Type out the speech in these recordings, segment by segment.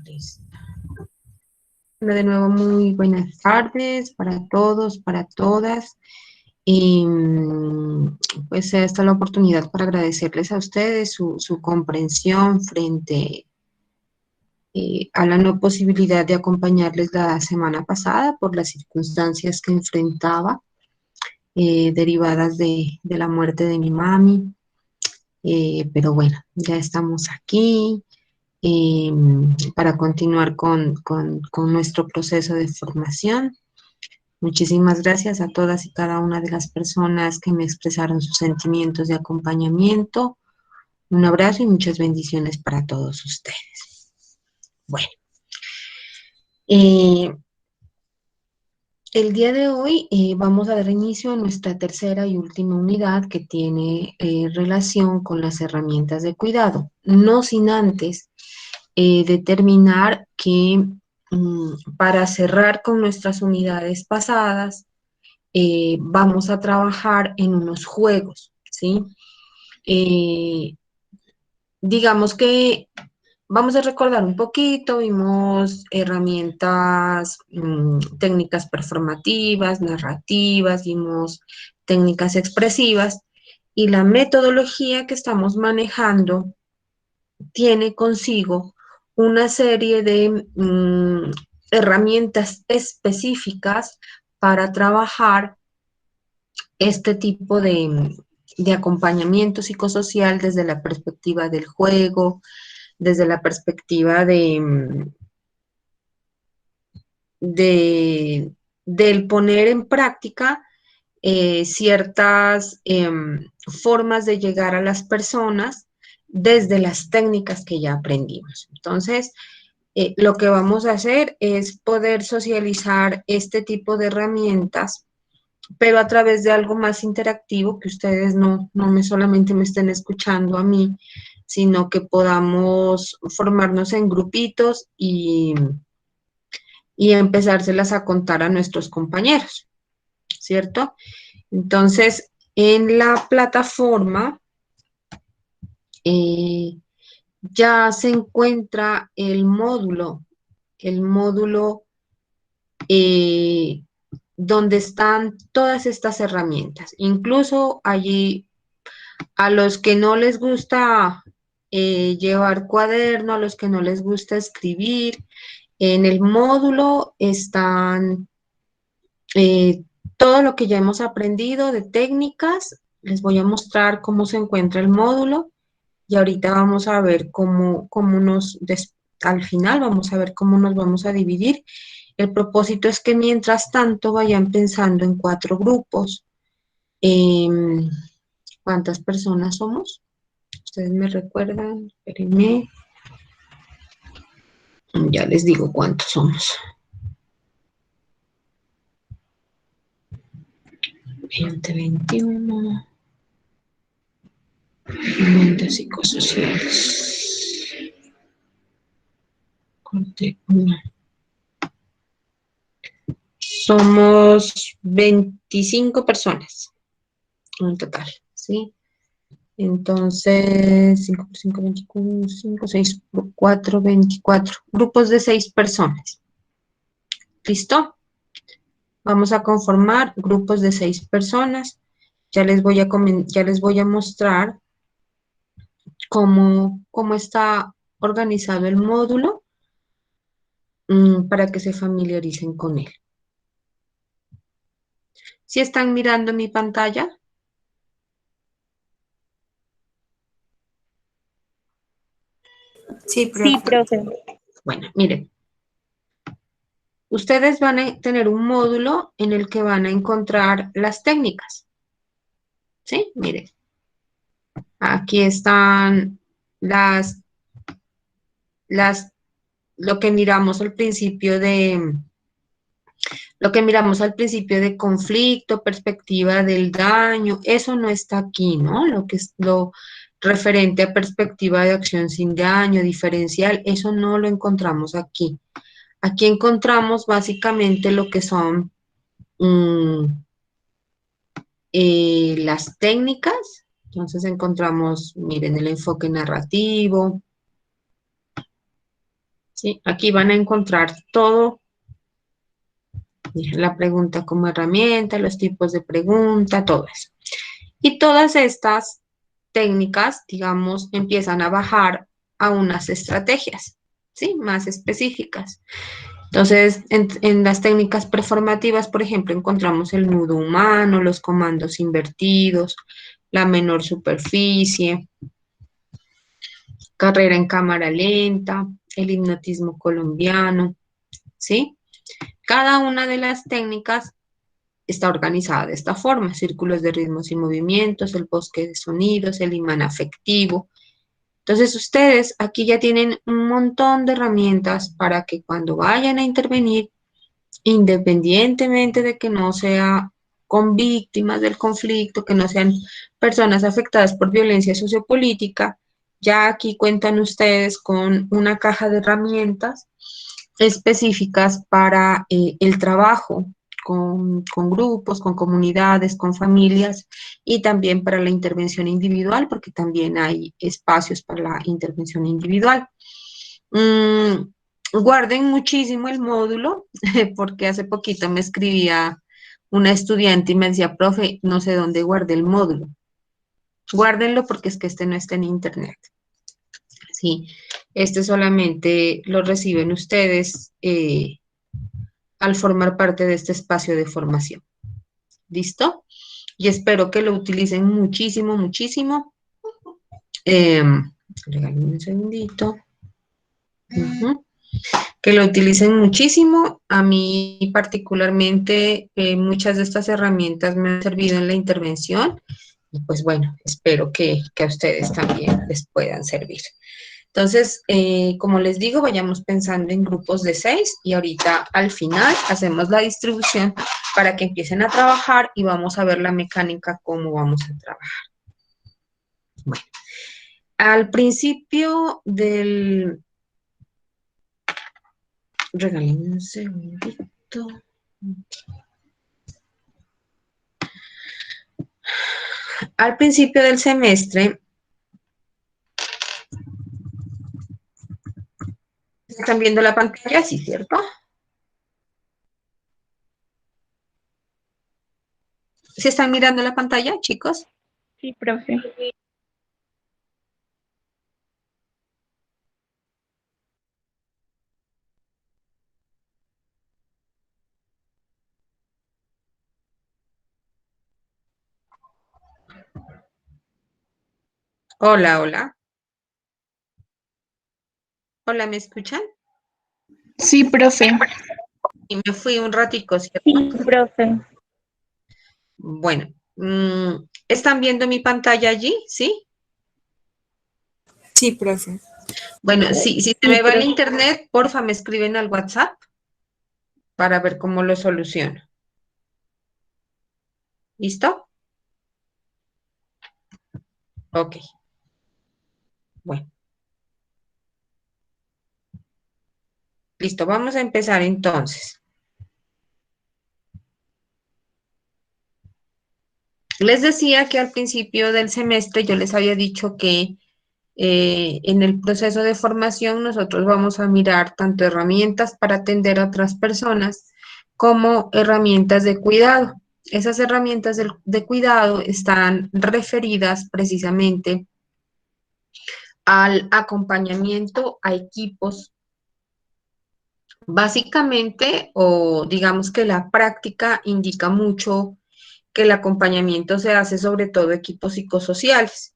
Listo. Bueno, de nuevo, muy buenas tardes para todos, para todas. Y pues esta es la oportunidad para agradecerles a ustedes su comprensión frente a la no posibilidad de acompañarles la semana pasada por las circunstancias que enfrentaba, derivadas de la muerte de mi mami. Pero bueno, ya estamos aquí eh, para continuar con nuestro proceso de formación. Muchísimas gracias a todas y cada una de las personas que me expresaron sus sentimientos de acompañamiento. Un abrazo y muchas bendiciones para todos ustedes. Bueno, eh, el día de hoy vamos a dar inicio a nuestra tercera y última unidad que tiene relación con las herramientas de cuidado, no sin antes determinar que para cerrar con nuestras unidades pasadas, vamos a trabajar en unos juegos, ¿sí? Eh, digamos que vamos a recordar un poquito, vimos herramientas, técnicas performativas, narrativas, vimos técnicas expresivas y la metodología que estamos manejando tiene consigo una serie de herramientas específicas para trabajar este tipo de acompañamiento psicosocial desde la perspectiva del juego, desde la perspectiva del poner en práctica ciertas formas de llegar a las personas desde las técnicas que ya aprendimos. Entonces, lo que vamos a hacer es poder socializar este tipo de herramientas, pero a través de algo más interactivo, que ustedes no solamente me estén escuchando a mí, sino que podamos formarnos en grupitos y empezárselas a contar a nuestros compañeros, ¿cierto? Entonces, en la plataforma eh, ya se encuentra el módulo eh, donde están todas estas herramientas. Incluso allí, a los que no les gusta llevar cuaderno, a los que no les gusta escribir, en el módulo están todo lo que ya hemos aprendido de técnicas. Les voy a mostrar cómo se encuentra el módulo y ahorita vamos a ver al final vamos a ver cómo nos vamos a dividir. El propósito es que mientras tanto vayan pensando en 4 grupos. ¿Cuántas personas somos? Ustedes me recuerdan, espérenme. Ya les digo cuántos somos. 20, 21. Herramientas psicosociales. Corte 1. Somos 25 personas en total, ¿sí? Entonces, 5 por 5, 24, 5, 6 por 4, 24. Grupos de 6 personas. ¿Listo? Vamos a conformar grupos de 6 personas. Ya les voy a mostrar cómo está organizado el módulo para que se familiaricen con él. ¿Sí están mirando mi pantalla? Sí, Sí, profe. profe. Bueno, miren. Ustedes van a tener un módulo en el que van a encontrar las técnicas. ¿Sí? Miren. Aquí están las, lo que miramos al principio de conflicto, perspectiva del daño, eso no está aquí, ¿no? Lo que es lo referente a perspectiva de acción sin daño, diferencial, eso no lo encontramos aquí. Aquí encontramos básicamente lo que son las técnicas. Entonces encontramos, miren, el enfoque narrativo, ¿sí? Aquí van a encontrar todo, la pregunta como herramienta, los tipos de pregunta, todo eso. Y todas estas técnicas, digamos, empiezan a bajar a unas estrategias, ¿sí? Más específicas. Entonces, en las técnicas performativas, por ejemplo, encontramos el nudo humano, los comandos invertidos, la menor superficie, carrera en cámara lenta, el hipnotismo colombiano, ¿sí? Cada una de las técnicas está organizada de esta forma: círculos de ritmos y movimientos, el bosque de sonidos, el imán afectivo. Entonces ustedes aquí ya tienen un montón de herramientas para que cuando vayan a intervenir, independientemente de que no sea con víctimas del conflicto, que no sean personas afectadas por violencia sociopolítica, ya aquí cuentan ustedes con una caja de herramientas específicas para el trabajo con grupos, con comunidades, con familias y también para la intervención individual, porque también hay espacios para la intervención individual. Mm, guarden muchísimo el módulo, porque hace poquito me escribía una estudiante y me decía, profe, no sé dónde guardé el módulo. Guárdenlo porque es que este no está en internet. Sí, este solamente lo reciben ustedes al formar parte de este espacio de formación. ¿Listo? Y espero que lo utilicen muchísimo, muchísimo. Regálenme un segundito. Ujú. Que lo utilicen muchísimo. A mí particularmente muchas de estas herramientas me han servido en la intervención y pues bueno, espero que a ustedes también les puedan servir. Entonces, como les digo, vayamos pensando en grupos de 6 y ahorita al final hacemos la distribución para que empiecen a trabajar y vamos a ver la mecánica, cómo vamos a trabajar. Bueno, al principio del... Regálenme un segundito. Al principio del semestre, ¿están viendo la pantalla? Sí, ¿cierto? ¿Sí están mirando la pantalla, chicos? Sí, profe. Hola, hola. Hola, ¿me escuchan? Sí, profe. Y me fui un ratico, ¿cierto? Sí, profe. Bueno, ¿están viendo mi pantalla allí? ¿Sí? Sí, profe. Bueno, si se Sí, me va el profe. internet, porfa, me escriben al WhatsApp para ver cómo lo soluciono. ¿Listo? Ok. Bueno, listo. Vamos a empezar entonces. Les decía que al principio del semestre yo les había dicho que en el proceso de formación nosotros vamos a mirar tanto herramientas para atender a otras personas como herramientas de cuidado. Esas herramientas de cuidado están referidas precisamente al acompañamiento a equipos, básicamente, o digamos que la práctica indica mucho que el acompañamiento se hace sobre todo equipos psicosociales.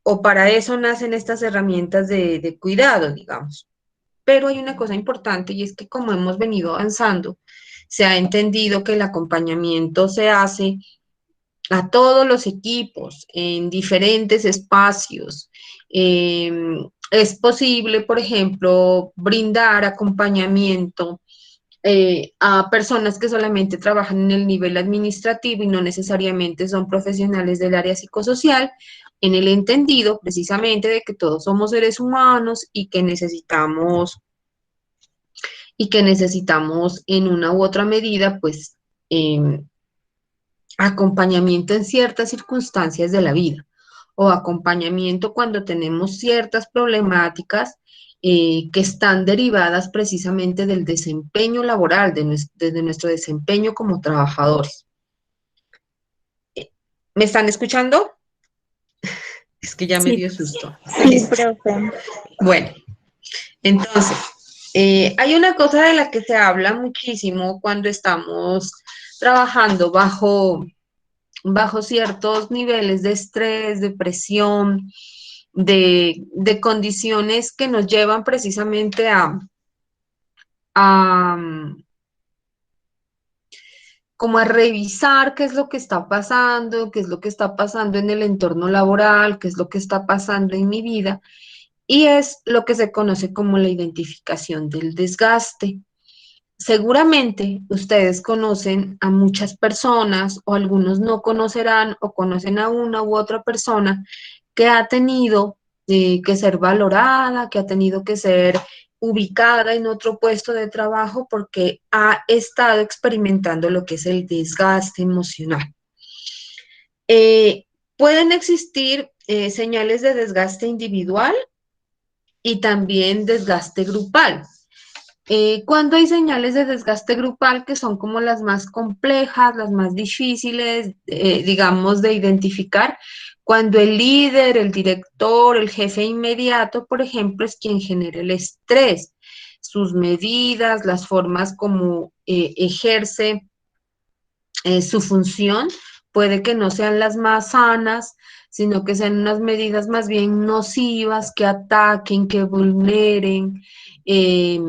O para eso nacen estas herramientas de cuidado, digamos. Pero hay una cosa importante y es que como hemos venido avanzando, se ha entendido que el acompañamiento se hace a todos los equipos en diferentes espacios. Eh, es posible, por ejemplo, brindar acompañamiento a personas que solamente trabajan en el nivel administrativo y no necesariamente son profesionales del área psicosocial, en el entendido precisamente de que todos somos seres humanos y que necesitamos en una u otra medida, pues, acompañamiento en ciertas circunstancias de la vida o acompañamiento cuando tenemos ciertas problemáticas que están derivadas precisamente del desempeño laboral, de nuestro desempeño como trabajadores. ¿Me están escuchando? Es que ya me Sí, dio susto. Sí, profe. Bueno, entonces, hay una cosa de la que se habla muchísimo cuando estamos trabajando bajo ciertos niveles de estrés, de presión, de condiciones que nos llevan precisamente a, como a revisar qué es lo que está pasando, qué es lo que está pasando en el entorno laboral, qué es lo que está pasando en mi vida, y es lo que se conoce como la identificación del desgaste. Seguramente ustedes conocen a muchas personas o algunos no conocerán o conocen a una u otra persona que ha tenido que ser valorada, que ha tenido que ser ubicada en otro puesto de trabajo porque ha estado experimentando lo que es el desgaste emocional. Eh, Pueden existir señales de desgaste individual y también desgaste grupal. Cuando hay señales de desgaste grupal que son como las más complejas, las más difíciles, digamos, de identificar, cuando el líder, el director, el jefe inmediato, por ejemplo, es quien genera el estrés, sus medidas, las formas como ejerce su función, puede que no sean las más sanas, sino que sean unas medidas más bien nocivas, que ataquen, que vulneren. Eh,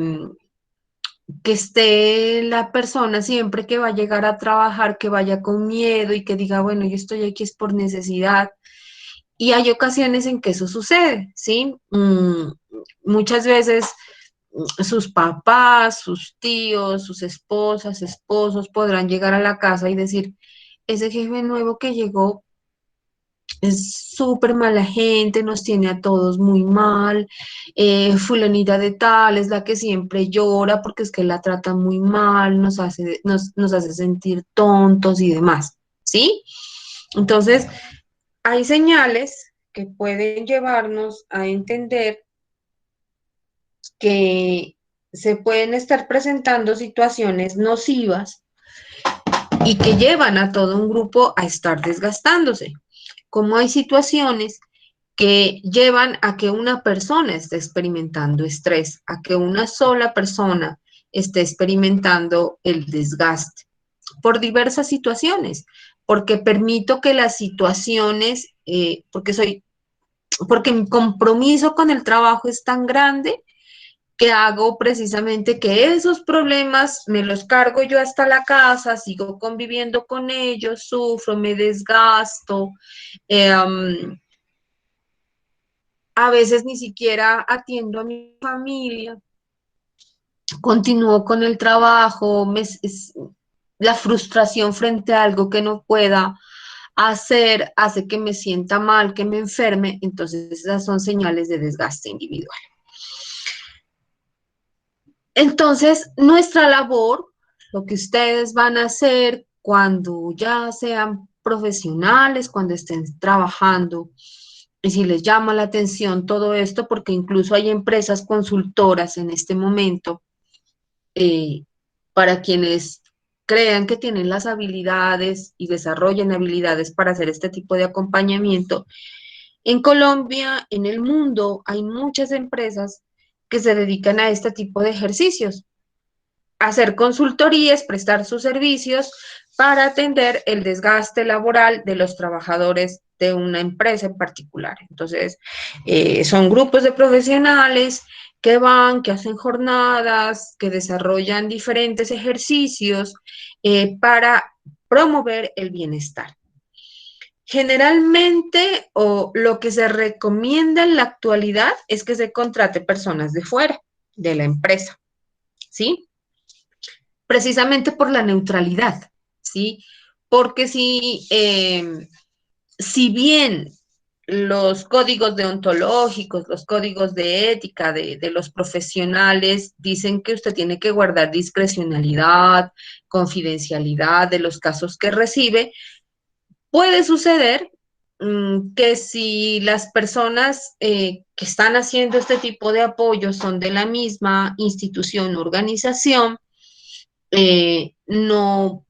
que esté la persona siempre que va a llegar a trabajar, que vaya con miedo y que diga, bueno, yo estoy aquí es por necesidad. Y hay ocasiones en que eso sucede, ¿sí? Muchas veces sus papás, sus tíos, sus esposas, esposos podrán llegar a la casa y decir, ese jefe nuevo que llegó es súper mala gente, nos tiene a todos muy mal, fulanita de tal es la que siempre llora porque es que la trata muy mal, nos hace sentir tontos y demás, ¿sí? Entonces, hay señales que pueden llevarnos a entender que se pueden estar presentando situaciones nocivas y que llevan a todo un grupo a estar desgastándose. Como hay situaciones que llevan a que una persona esté experimentando estrés, a que una sola persona esté experimentando el desgaste por diversas situaciones, porque permito que las situaciones, porque mi compromiso con el trabajo es tan grande que hago precisamente que esos problemas me los cargo yo hasta la casa, sigo conviviendo con ellos, sufro, me desgasto, a veces ni siquiera atiendo a mi familia, continúo con el trabajo, la frustración frente a algo que no pueda hacer hace que me sienta mal, que me enferme, entonces esas son señales de desgaste individual. Entonces, nuestra labor, lo que ustedes van a hacer cuando ya sean profesionales, cuando estén trabajando, y si les llama la atención todo esto, porque incluso hay empresas consultoras en este momento eh, para quienes crean que tienen las habilidades y desarrollen habilidades para hacer este tipo de acompañamiento. En Colombia, en el mundo, hay muchas empresas que se dedican a este tipo de ejercicios, hacer consultorías, prestar sus servicios para atender el desgaste laboral de los trabajadores de una empresa en particular. Entonces, son grupos de profesionales que van, que hacen jornadas, que desarrollan diferentes ejercicios para promover el bienestar. Generalmente, o lo que se recomienda en la actualidad es que se contrate personas de fuera de la empresa, ¿sí? Precisamente por la neutralidad, ¿sí? Porque si bien los códigos deontológicos, los códigos de ética de los profesionales dicen que usted tiene que guardar discrecionalidad, confidencialidad de los casos que recibe, puede suceder que si las personas que están haciendo este tipo de apoyo son de la misma institución o organización, no,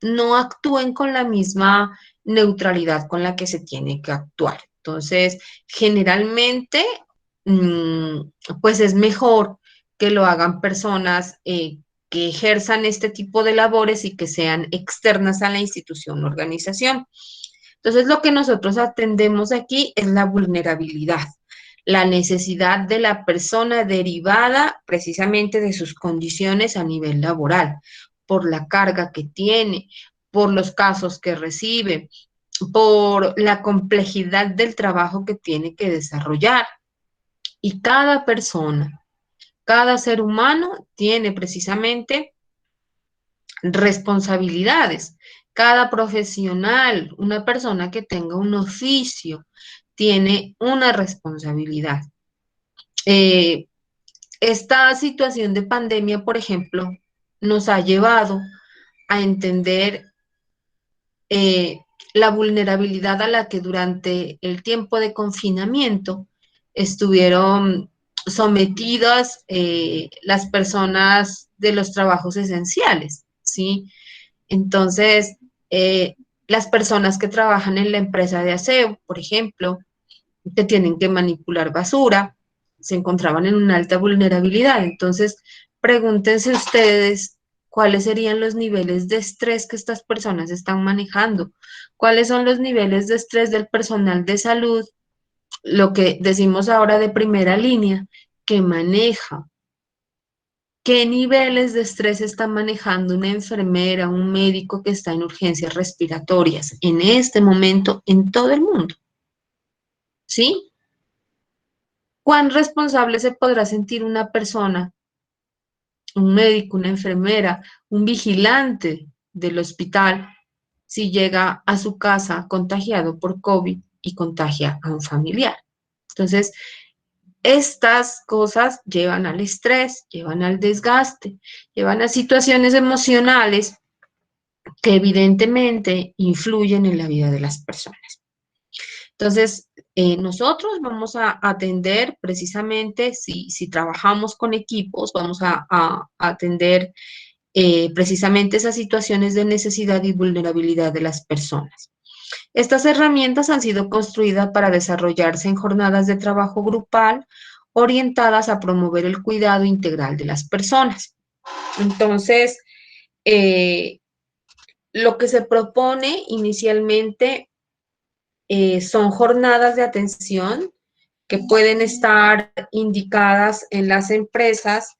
no actúen con la misma neutralidad con la que se tiene que actuar. Entonces, generalmente, mm, pues es mejor que lo hagan personas que ejerzan este tipo de labores y que sean externas a la institución o organización. Entonces, lo que nosotros atendemos aquí es la vulnerabilidad, la necesidad de la persona derivada precisamente de sus condiciones a nivel laboral, por la carga que tiene, por los casos que recibe, por la complejidad del trabajo que tiene que desarrollar. Y cada persona, cada ser humano tiene precisamente responsabilidades. Cada profesional, una persona que tenga un oficio, tiene una responsabilidad. Eh, Esta situación de pandemia, por ejemplo, nos ha llevado a entender eh, la vulnerabilidad a la que durante el tiempo de confinamiento estuvieron sometidas las personas de los trabajos esenciales, ¿sí? Entonces, las personas que trabajan en la empresa de aseo, por ejemplo, que tienen que manipular basura, se encontraban en una alta vulnerabilidad. Entonces, pregúntense ustedes cuáles serían los niveles de estrés que estas personas están manejando, cuáles son los niveles de estrés del personal de salud, lo que decimos ahora de primera línea, que maneja. ¿Qué niveles de estrés está manejando una enfermera, un médico que está en urgencias respiratorias en este momento en todo el mundo? ¿Sí? ¿Cuán responsable se podrá sentir una persona, un médico, una enfermera, un vigilante del hospital, si llega a su casa contagiado por COVID y contagia a un familiar? Entonces, estas cosas llevan al estrés, llevan al desgaste, llevan a situaciones emocionales que evidentemente influyen en la vida de las personas. Entonces, nosotros vamos a atender precisamente, si trabajamos con equipos, vamos a atender precisamente esas situaciones de necesidad y vulnerabilidad de las personas. Estas herramientas han sido construidas para desarrollarse en jornadas de trabajo grupal orientadas a promover el cuidado integral de las personas. Entonces, eh, lo que se propone inicialmente son jornadas de atención que pueden estar indicadas en las empresas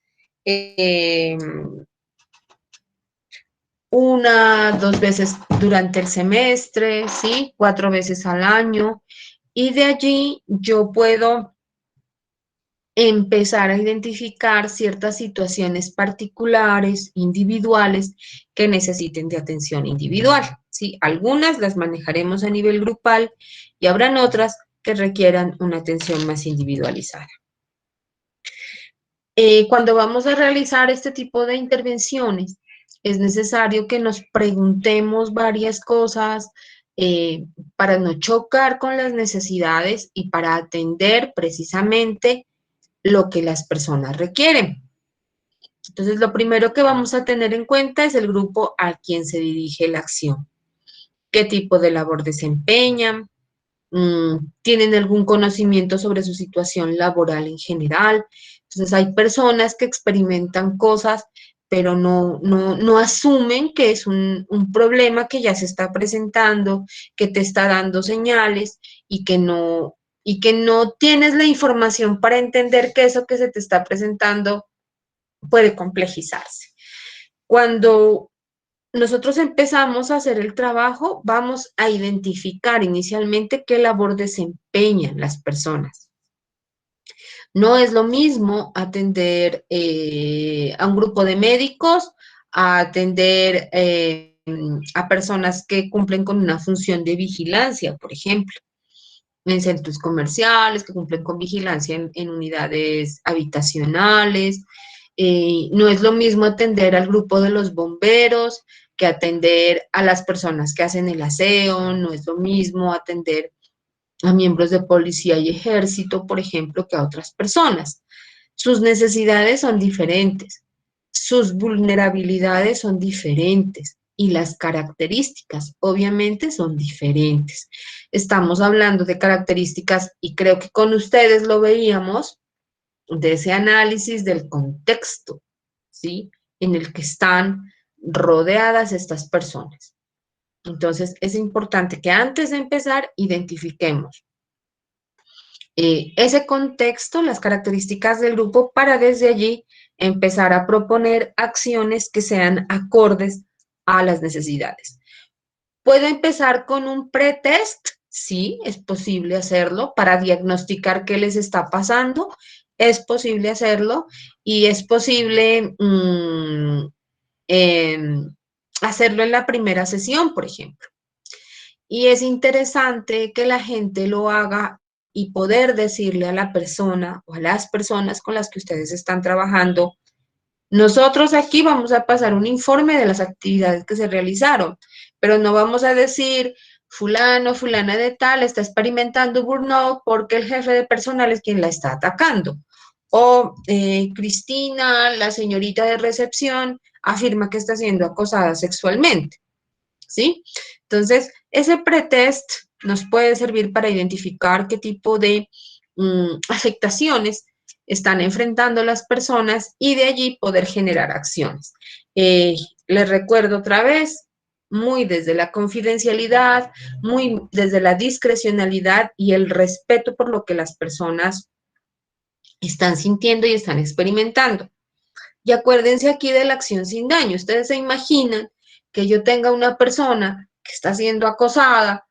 una, dos veces durante el semestre, ¿sí? 4 veces al año. Y de allí yo puedo empezar a identificar ciertas situaciones particulares, individuales, que necesiten de atención individual, ¿sí? Algunas las manejaremos a nivel grupal y habrán otras que requieran una atención más individualizada. Cuando vamos a realizar este tipo de intervenciones, es necesario que nos preguntemos varias cosas para no chocar con las necesidades y para atender precisamente lo que las personas requieren. Entonces, lo primero que vamos a tener en cuenta es el grupo a quien se dirige la acción. ¿Qué tipo de labor desempeñan? ¿Tienen algún conocimiento sobre su situación laboral en general? Entonces, hay personas que experimentan cosas, pero no asumen que es un problema que ya se está presentando, que te está dando señales y que no tienes la información para entender que eso que se te está presentando puede complejizarse. Cuando nosotros empezamos a hacer el trabajo, vamos a identificar inicialmente qué labor desempeñan las personas. No es lo mismo atender a un grupo de médicos, a atender a personas que cumplen con una función de vigilancia, por ejemplo, en centros comerciales, que cumplen con vigilancia en unidades habitacionales. No es lo mismo atender al grupo de los bomberos que atender a las personas que hacen el aseo, no es lo mismo atender a miembros de policía y ejército, por ejemplo, que a otras personas. Sus necesidades son diferentes, sus vulnerabilidades son diferentes y las características obviamente son diferentes. Estamos hablando de características y creo que con ustedes lo veíamos de ese análisis del contexto, ¿sí? En el que están rodeadas estas personas. Entonces, es importante que antes de empezar identifiquemos ese contexto, las características del grupo, para desde allí empezar a proponer acciones que sean acordes a las necesidades. ¿Puedo empezar con un pretest? Sí, es posible hacerlo para diagnosticar qué les está pasando. Es posible hacerlo y es posible hacerlo en la primera sesión, por ejemplo. Y es interesante que la gente lo haga y poder decirle a la persona o a las personas con las que ustedes están trabajando: nosotros aquí vamos a pasar un informe de las actividades que se realizaron, pero no vamos a decir fulano, fulana de tal está experimentando burnout porque el jefe de personal es quien la está atacando. O Cristina, la señorita de recepción, afirma que está siendo acosada sexualmente, ¿sí? Entonces, ese pretest nos puede servir para identificar qué tipo de afectaciones están enfrentando las personas y de allí poder generar acciones. Les recuerdo otra vez, muy desde la confidencialidad, muy desde la discrecionalidad y el respeto por lo que las personas están sintiendo y están experimentando. Y acuérdense aquí de la acción sin daño. Ustedes se imaginan que yo tenga una persona que está siendo acosada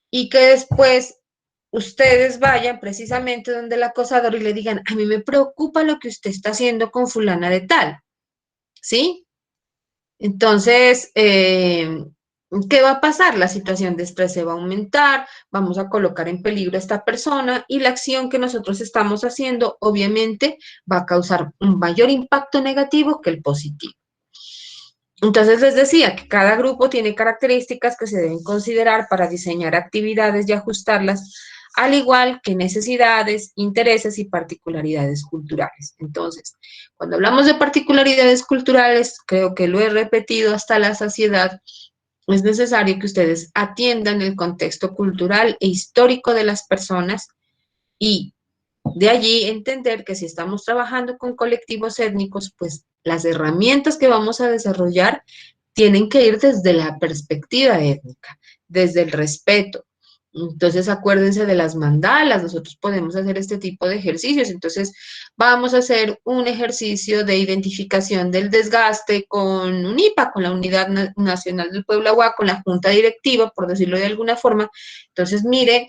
y que después ustedes vayan precisamente donde el acosador y le digan: a mí me preocupa lo que usted está haciendo con fulana de tal, ¿sí? Entonces, ¿qué va a pasar? La situación de estrés se va a aumentar, vamos a colocar en peligro a esta persona y la acción que nosotros estamos haciendo obviamente va a causar un mayor impacto negativo que el positivo. Entonces les decía que cada grupo tiene características que se deben considerar para diseñar actividades y ajustarlas, al igual que necesidades, intereses y particularidades culturales. Entonces, cuando hablamos de particularidades culturales, creo que lo he repetido hasta la saciedad, es necesario que ustedes atiendan el contexto cultural e histórico de las personas y de allí entender que si estamos trabajando con colectivos étnicos, pues las herramientas que vamos a desarrollar tienen que ir desde la perspectiva étnica, desde el respeto. Entonces, acuérdense de las mandalas, nosotros podemos hacer este tipo de ejercicios. Entonces, vamos a hacer un ejercicio de identificación del desgaste con UNIPA, con la Unidad Nacional del Pueblo Agua, con la Junta Directiva, por decirlo de alguna forma. Entonces, mire,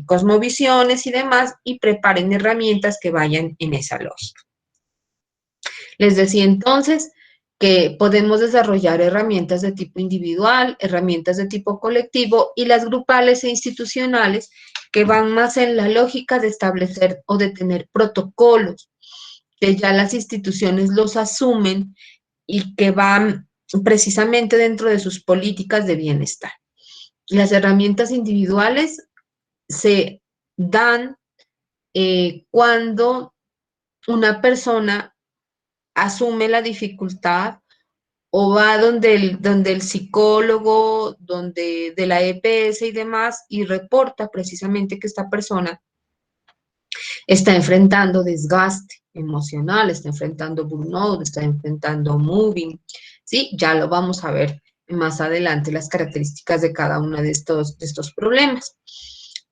cosmovisiones y demás, y preparen herramientas que vayan en esa lógica. Les decía entonces que podemos desarrollar herramientas de tipo individual, herramientas de tipo colectivo y las grupales e institucionales que van más en la lógica de establecer o de tener protocolos, que ya las instituciones los asumen y que van precisamente dentro de sus políticas de bienestar. Las herramientas individuales se dan cuando una persona asume la dificultad o va donde el psicólogo, donde de la EPS y demás, y reporta precisamente que esta persona está enfrentando desgaste emocional, está enfrentando burnout, está enfrentando moving, ¿sí? Ya lo vamos a ver más adelante, las características de cada uno de estos problemas.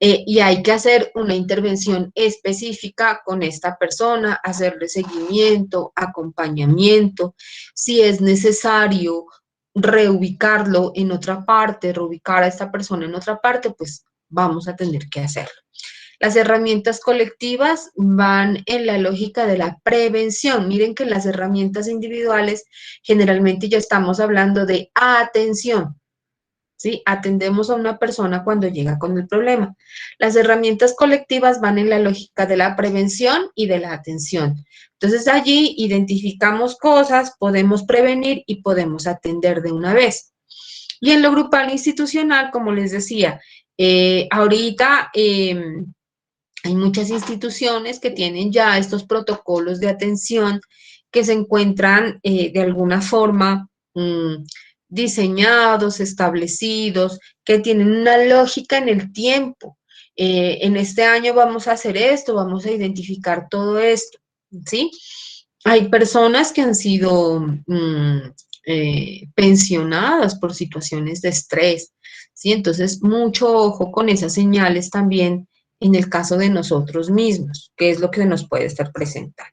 Y hay que hacer una intervención específica con esta persona, hacerle seguimiento, acompañamiento, si es necesario reubicarlo en otra parte, reubicar a esta persona en otra parte, pues vamos a tener que hacerlo. Las herramientas colectivas van en la lógica de la prevención. Miren que las herramientas individuales generalmente ya estamos hablando de atención, ¿sí? Atendemos a una persona cuando llega con el problema. Las herramientas colectivas van en la lógica de la prevención y de la atención. Entonces allí identificamos cosas, podemos prevenir y podemos atender de una vez. Y en lo grupal institucional, como les decía, Ahorita hay muchas instituciones que tienen ya estos protocolos de atención que se encuentran de alguna forma diseñados, establecidos, que tienen una lógica en el tiempo. En este año vamos a hacer esto, vamos a identificar todo esto, ¿sí? Hay personas que han sido pensionadas por situaciones de estrés, ¿sí? Entonces, mucho ojo con esas señales también en el caso de nosotros mismos, que es lo que nos puede estar presentando.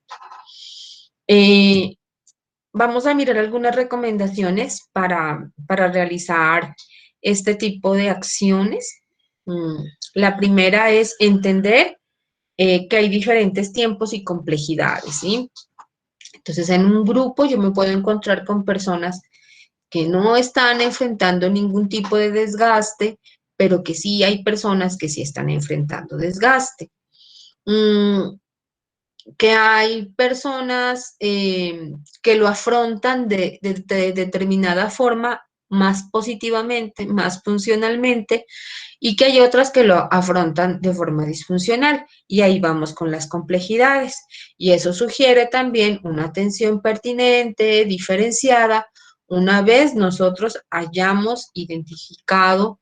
Vamos a mirar algunas recomendaciones para realizar este tipo de acciones. La primera es entender que hay diferentes tiempos y complejidades, ¿sí? Entonces, en un grupo yo me puedo encontrar con personas que no están enfrentando ningún tipo de desgaste, pero que sí hay personas que sí están enfrentando desgaste. Que hay personas que lo afrontan de determinada forma, más positivamente, más funcionalmente, y que hay otras que lo afrontan de forma disfuncional. Y ahí vamos con las complejidades. Y eso sugiere también una atención pertinente, diferenciada, una vez nosotros hayamos identificado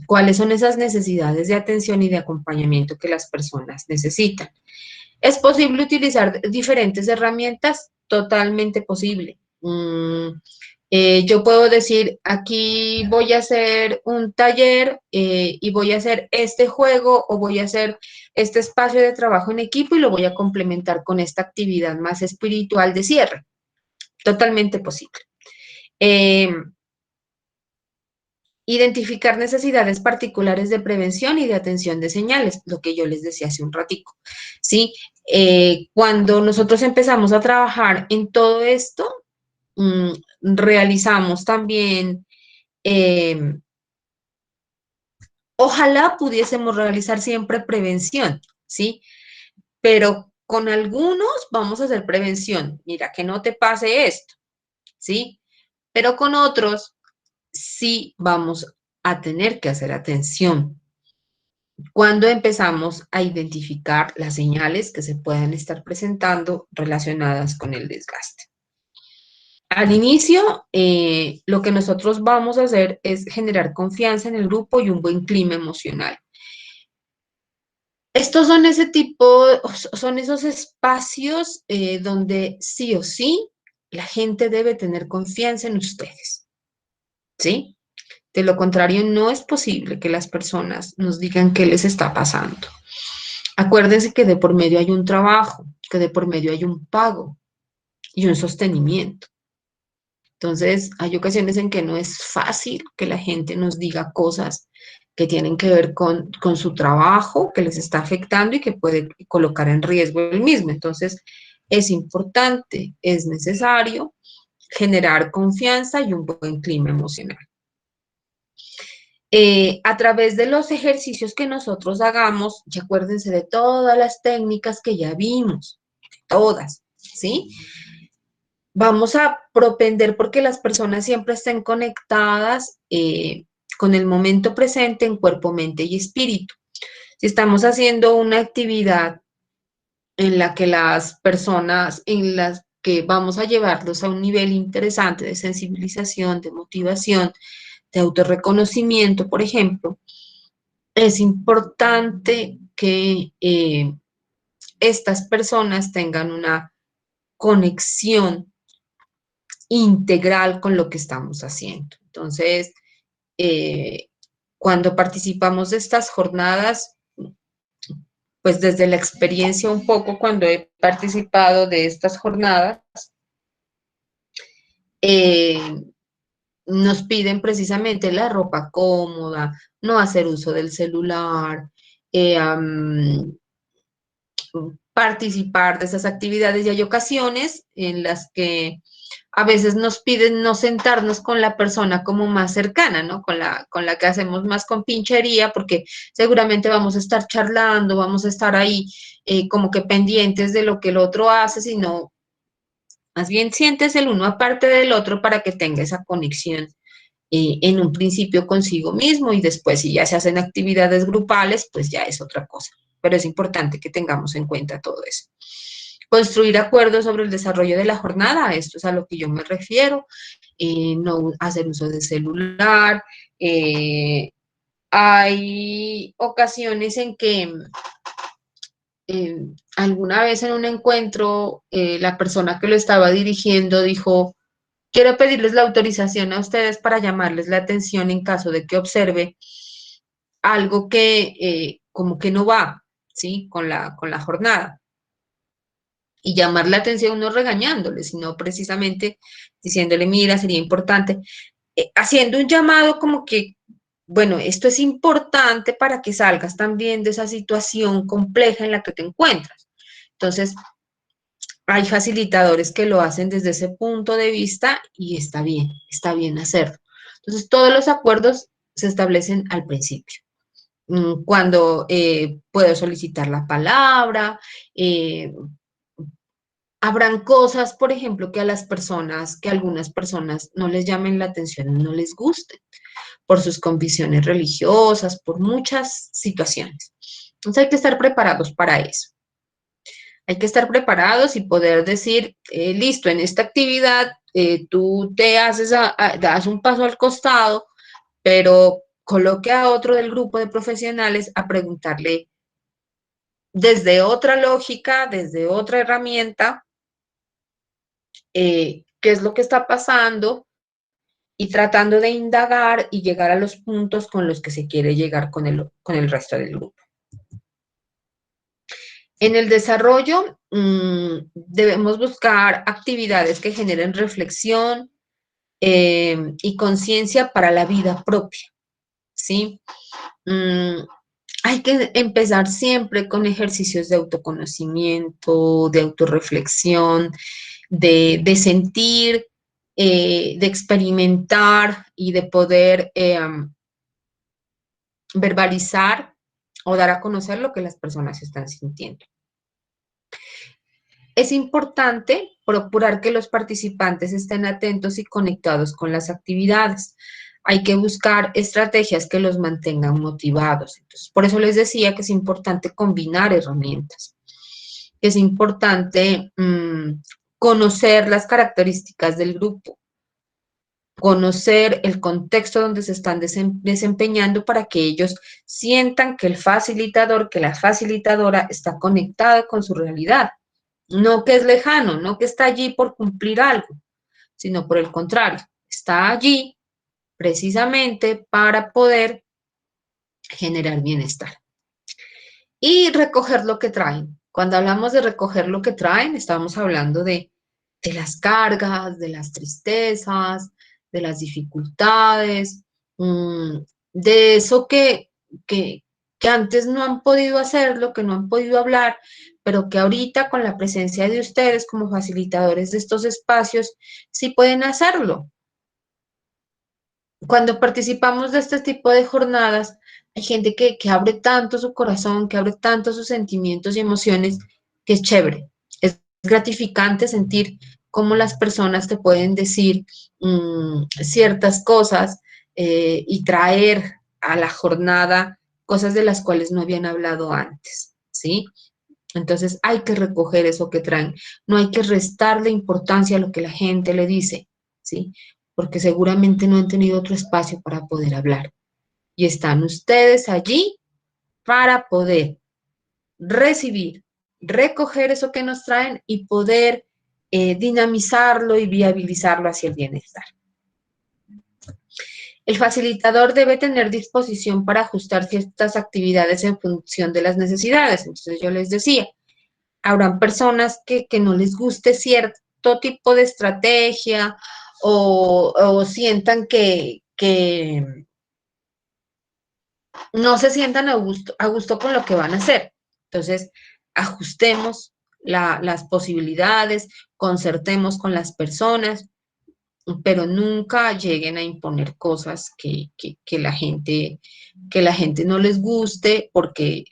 cuáles son esas necesidades de atención y de acompañamiento que las personas necesitan. ¿Es posible utilizar diferentes herramientas? Totalmente posible. Yo puedo decir, aquí voy a hacer un taller y voy a hacer este juego o voy a hacer este espacio de trabajo en equipo y lo voy a complementar con esta actividad más espiritual de cierre. Totalmente posible. Identificar necesidades particulares de prevención y de atención de señales, lo que yo les decía hace un ratico, ¿sí? Cuando nosotros empezamos a trabajar en todo esto, realizamos también, ojalá pudiésemos realizar siempre prevención, ¿sí? Pero con algunos vamos a hacer prevención, mira, que no te pase esto, ¿sí? Pero con otros sí vamos a tener que hacer atención. Cuando empezamos a identificar las señales que se puedan estar presentando relacionadas con el desgaste. Al inicio, lo que nosotros vamos a hacer es generar confianza en el grupo y un buen clima emocional. Estos son ese tipo, son esos espacios donde sí o sí la gente debe tener confianza en ustedes, ¿sí? De lo contrario, no es posible que las personas nos digan qué les está pasando. Acuérdense que de por medio hay un trabajo, que de por medio hay un pago y un sostenimiento. Entonces, hay ocasiones en que no es fácil que la gente nos diga cosas que tienen que ver con su trabajo, que les está afectando y que puede colocar en riesgo el mismo. Entonces, es importante, es necesario generar confianza y un buen clima emocional. A través de los ejercicios que nosotros hagamos, y acuérdense de todas las técnicas que ya vimos, todas, ¿sí? Vamos a propender porque las personas siempre estén conectadas con el momento presente en cuerpo, mente y espíritu. Si estamos haciendo una actividad en la que las personas, en las que vamos a llevarlos a un nivel interesante de sensibilización, de motivación, de autorreconocimiento, por ejemplo, es importante que estas personas tengan una conexión integral con lo que estamos haciendo. Entonces, cuando participamos de estas jornadas, pues desde la experiencia un poco cuando he participado de estas jornadas, nos piden precisamente la ropa cómoda, no hacer uso del celular, participar de esas actividades, y hay ocasiones en las que a veces nos piden no sentarnos con la persona como más cercana, ¿no? Con la que hacemos más compinchería, porque seguramente vamos a estar charlando, vamos a estar ahí como que pendientes de lo que el otro hace, sino más bien sientes el uno aparte del otro para que tenga esa conexión en un principio consigo mismo y después si ya se hacen actividades grupales, pues ya es otra cosa. Pero es importante que tengamos en cuenta todo eso. Construir acuerdos sobre el desarrollo de la jornada, esto es a lo que yo me refiero, no hacer uso de celular. Hay ocasiones en que alguna vez en un encuentro la persona que lo estaba dirigiendo dijo: quiero pedirles la autorización a ustedes para llamarles la atención en caso de que observe algo que como que no va, ¿sí? Con la jornada. Y llamar la atención no regañándole, sino precisamente diciéndole: mira, sería importante, haciendo un llamado como que, bueno, esto es importante para que salgas también de esa situación compleja en la que te encuentras. Entonces, hay facilitadores que lo hacen desde ese punto de vista y está bien hacerlo. Entonces, todos los acuerdos se establecen al principio. Cuando puedo solicitar la palabra, habrán cosas, por ejemplo, que que a algunas personas no les llamen la atención, no les gusten, por sus convicciones religiosas, por muchas situaciones. Entonces hay que estar preparados para eso. Hay que estar preparados y poder decir, listo, en esta actividad tú te das un paso al costado, pero coloque a otro del grupo de profesionales a preguntarle desde otra lógica, desde otra herramienta, qué es lo que está pasando y tratando de indagar y llegar a los puntos con los que se quiere llegar con el resto del grupo. En el desarrollo debemos buscar actividades que generen reflexión y conciencia para la vida propia, ¿sí? Hay que empezar siempre con ejercicios de autoconocimiento, de autorreflexión, de sentir, de experimentar y de poder verbalizar o dar a conocer lo que las personas están sintiendo. Es importante procurar que los participantes estén atentos y conectados con las actividades. Hay que buscar estrategias que los mantengan motivados. Entonces, por eso les decía que es importante combinar herramientas. Es importante conocer las características del grupo, conocer el contexto donde se están desempeñando para que ellos sientan que el facilitador, que la facilitadora está conectada con su realidad. No que es lejano, no que está allí por cumplir algo, sino por el contrario, está allí precisamente para poder generar bienestar. Y recoger lo que traen. Cuando hablamos de recoger lo que traen, estamos hablando de las cargas, de las tristezas, de las dificultades, de eso que antes no han podido hacerlo, que no han podido hablar, pero que ahorita con la presencia de ustedes como facilitadores de estos espacios, sí pueden hacerlo. Cuando participamos de este tipo de jornadas, hay gente que abre tanto su corazón, que abre tanto sus sentimientos y emociones, que es chévere. Es gratificante sentir cómo las personas te pueden decir ciertas cosas y traer a la jornada cosas de las cuales no habían hablado antes, ¿sí? Entonces hay que recoger eso que traen. No hay que restarle importancia a lo que la gente le dice, ¿sí? Porque seguramente no han tenido otro espacio para poder hablar. Y están ustedes allí para poder recibir, recoger eso que nos traen y poder dinamizarlo y viabilizarlo hacia el bienestar. El facilitador debe tener disposición para ajustar ciertas actividades en función de las necesidades. Entonces yo les decía, habrán personas que no les guste cierto tipo de estrategia o sientan que no se sientan a gusto con lo que van a hacer. Entonces, ajustemos las posibilidades, concertemos con las personas, pero nunca lleguen a imponer cosas que la gente no les guste, porque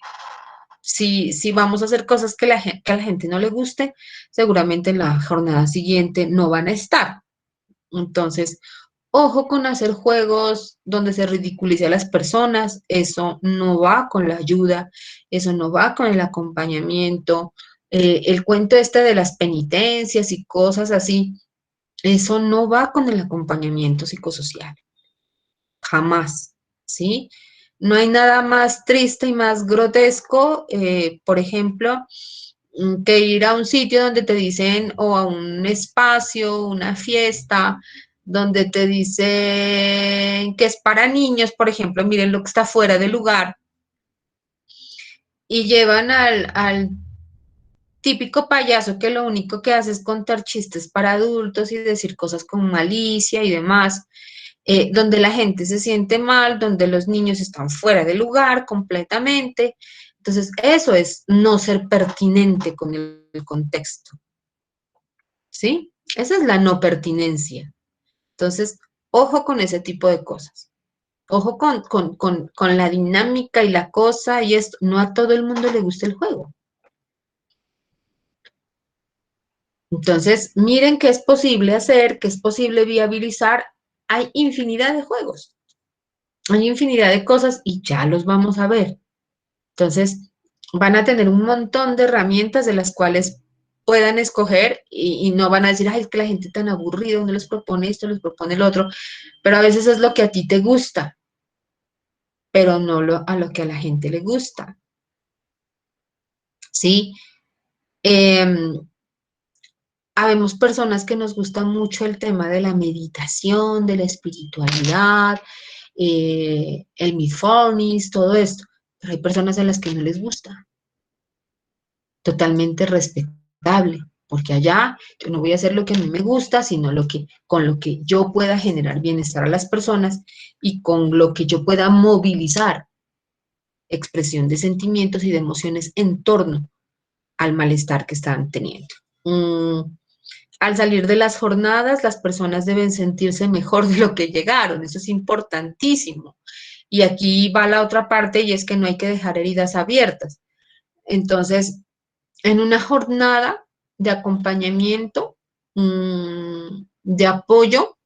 si vamos a hacer cosas que a la gente no le guste, seguramente en la jornada siguiente no van a estar. Entonces, Ojo con hacer juegos donde se ridiculice a las personas, eso no va con la ayuda, eso no va con el acompañamiento. El cuento este de las penitencias y cosas así, eso no va con el acompañamiento psicosocial, jamás, ¿sí? No hay nada más triste y más grotesco, por ejemplo, que ir a un sitio donde te dicen, o a un espacio, una fiesta, donde te dicen que es para niños, por ejemplo, miren lo que está fuera de lugar, y llevan al típico payaso que lo único que hace es contar chistes para adultos y decir cosas con malicia y demás, donde la gente se siente mal, donde los niños están fuera de lugar completamente. Entonces, eso es no ser pertinente con el contexto, ¿sí? Esa es la no pertinencia. Entonces, ojo con ese tipo de cosas. Ojo con la dinámica y la cosa y esto. No a todo el mundo le gusta el juego. Entonces, miren qué es posible hacer, qué es posible viabilizar. Hay infinidad de juegos, hay infinidad de cosas y ya los vamos a ver. Entonces, van a tener un montón de herramientas de las cuales puedan escoger y no van a decir, ay, es que la gente tan aburrida, uno les propone esto, les propone lo otro, pero a veces es lo que a ti te gusta, pero no a lo que a la gente le gusta, ¿sí? Habemos personas que nos gusta mucho el tema de la meditación, de la espiritualidad, el mindfulness, todo esto, pero hay personas a las que no les gusta, totalmente respetable, porque allá yo no voy a hacer lo que a mí me gusta, sino con lo que yo pueda generar bienestar a las personas y con lo que yo pueda movilizar expresión de sentimientos y de emociones en torno al malestar que están teniendo. Al salir de las jornadas, las personas deben sentirse mejor de lo que llegaron, eso es importantísimo. Y aquí va la otra parte y es que no hay que dejar heridas abiertas. Entonces, en una jornada de acompañamiento, de apoyo,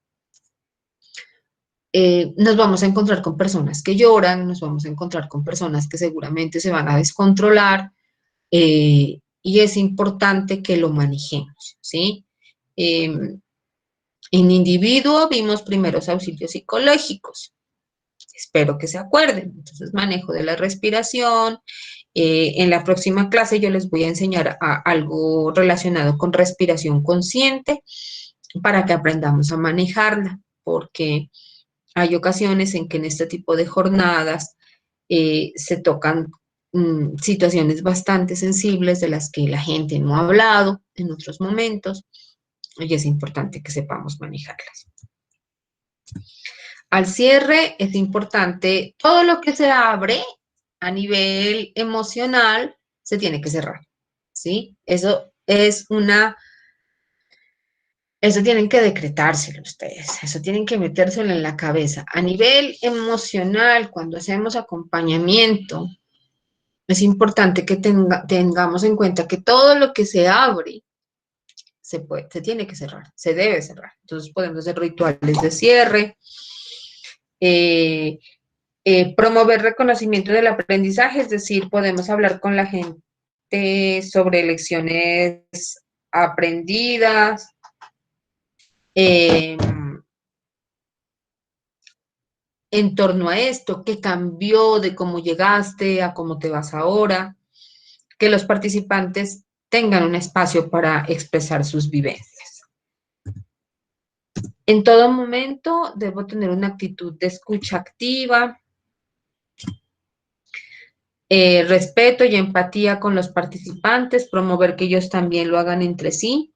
nos vamos a encontrar con personas que lloran, nos vamos a encontrar con personas que seguramente se van a descontrolar, y es importante que lo manejemos, ¿sí? En individuo vimos primeros auxilios psicológicos, espero que se acuerden, entonces manejo de la respiración. En la próxima clase yo les voy a enseñar algo relacionado con respiración consciente para que aprendamos a manejarla, porque hay ocasiones en que en este tipo de jornadas se tocan situaciones bastante sensibles de las que la gente no ha hablado en otros momentos y es importante que sepamos manejarlas. Al cierre es importante, todo lo que se abre a nivel emocional se tiene que cerrar, ¿sí? Eso tienen que decretárselo ustedes, eso tienen que metérselo en la cabeza. A nivel emocional, cuando hacemos acompañamiento, es importante que tengamos en cuenta que todo lo que se abre se tiene que cerrar, se debe cerrar. Entonces podemos hacer rituales de cierre, eh, promover reconocimiento del aprendizaje, es decir, podemos hablar con la gente sobre lecciones aprendidas, eh, en torno a esto, qué cambió de cómo llegaste a cómo te vas ahora, que los participantes tengan un espacio para expresar sus vivencias. En todo momento debo tener una actitud de escucha activa, respeto y empatía con los participantes, promover que ellos también lo hagan entre sí,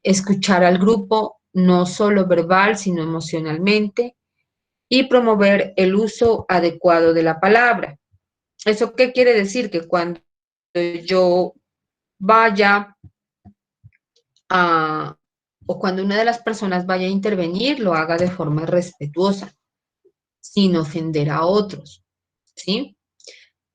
escuchar al grupo no solo verbal, sino emocionalmente, y promover el uso adecuado de la palabra. ¿Eso qué quiere decir? Que cuando yo vaya a, o cuando una de las personas vaya a intervenir, lo haga de forma respetuosa, sin ofender a otros, ¿sí?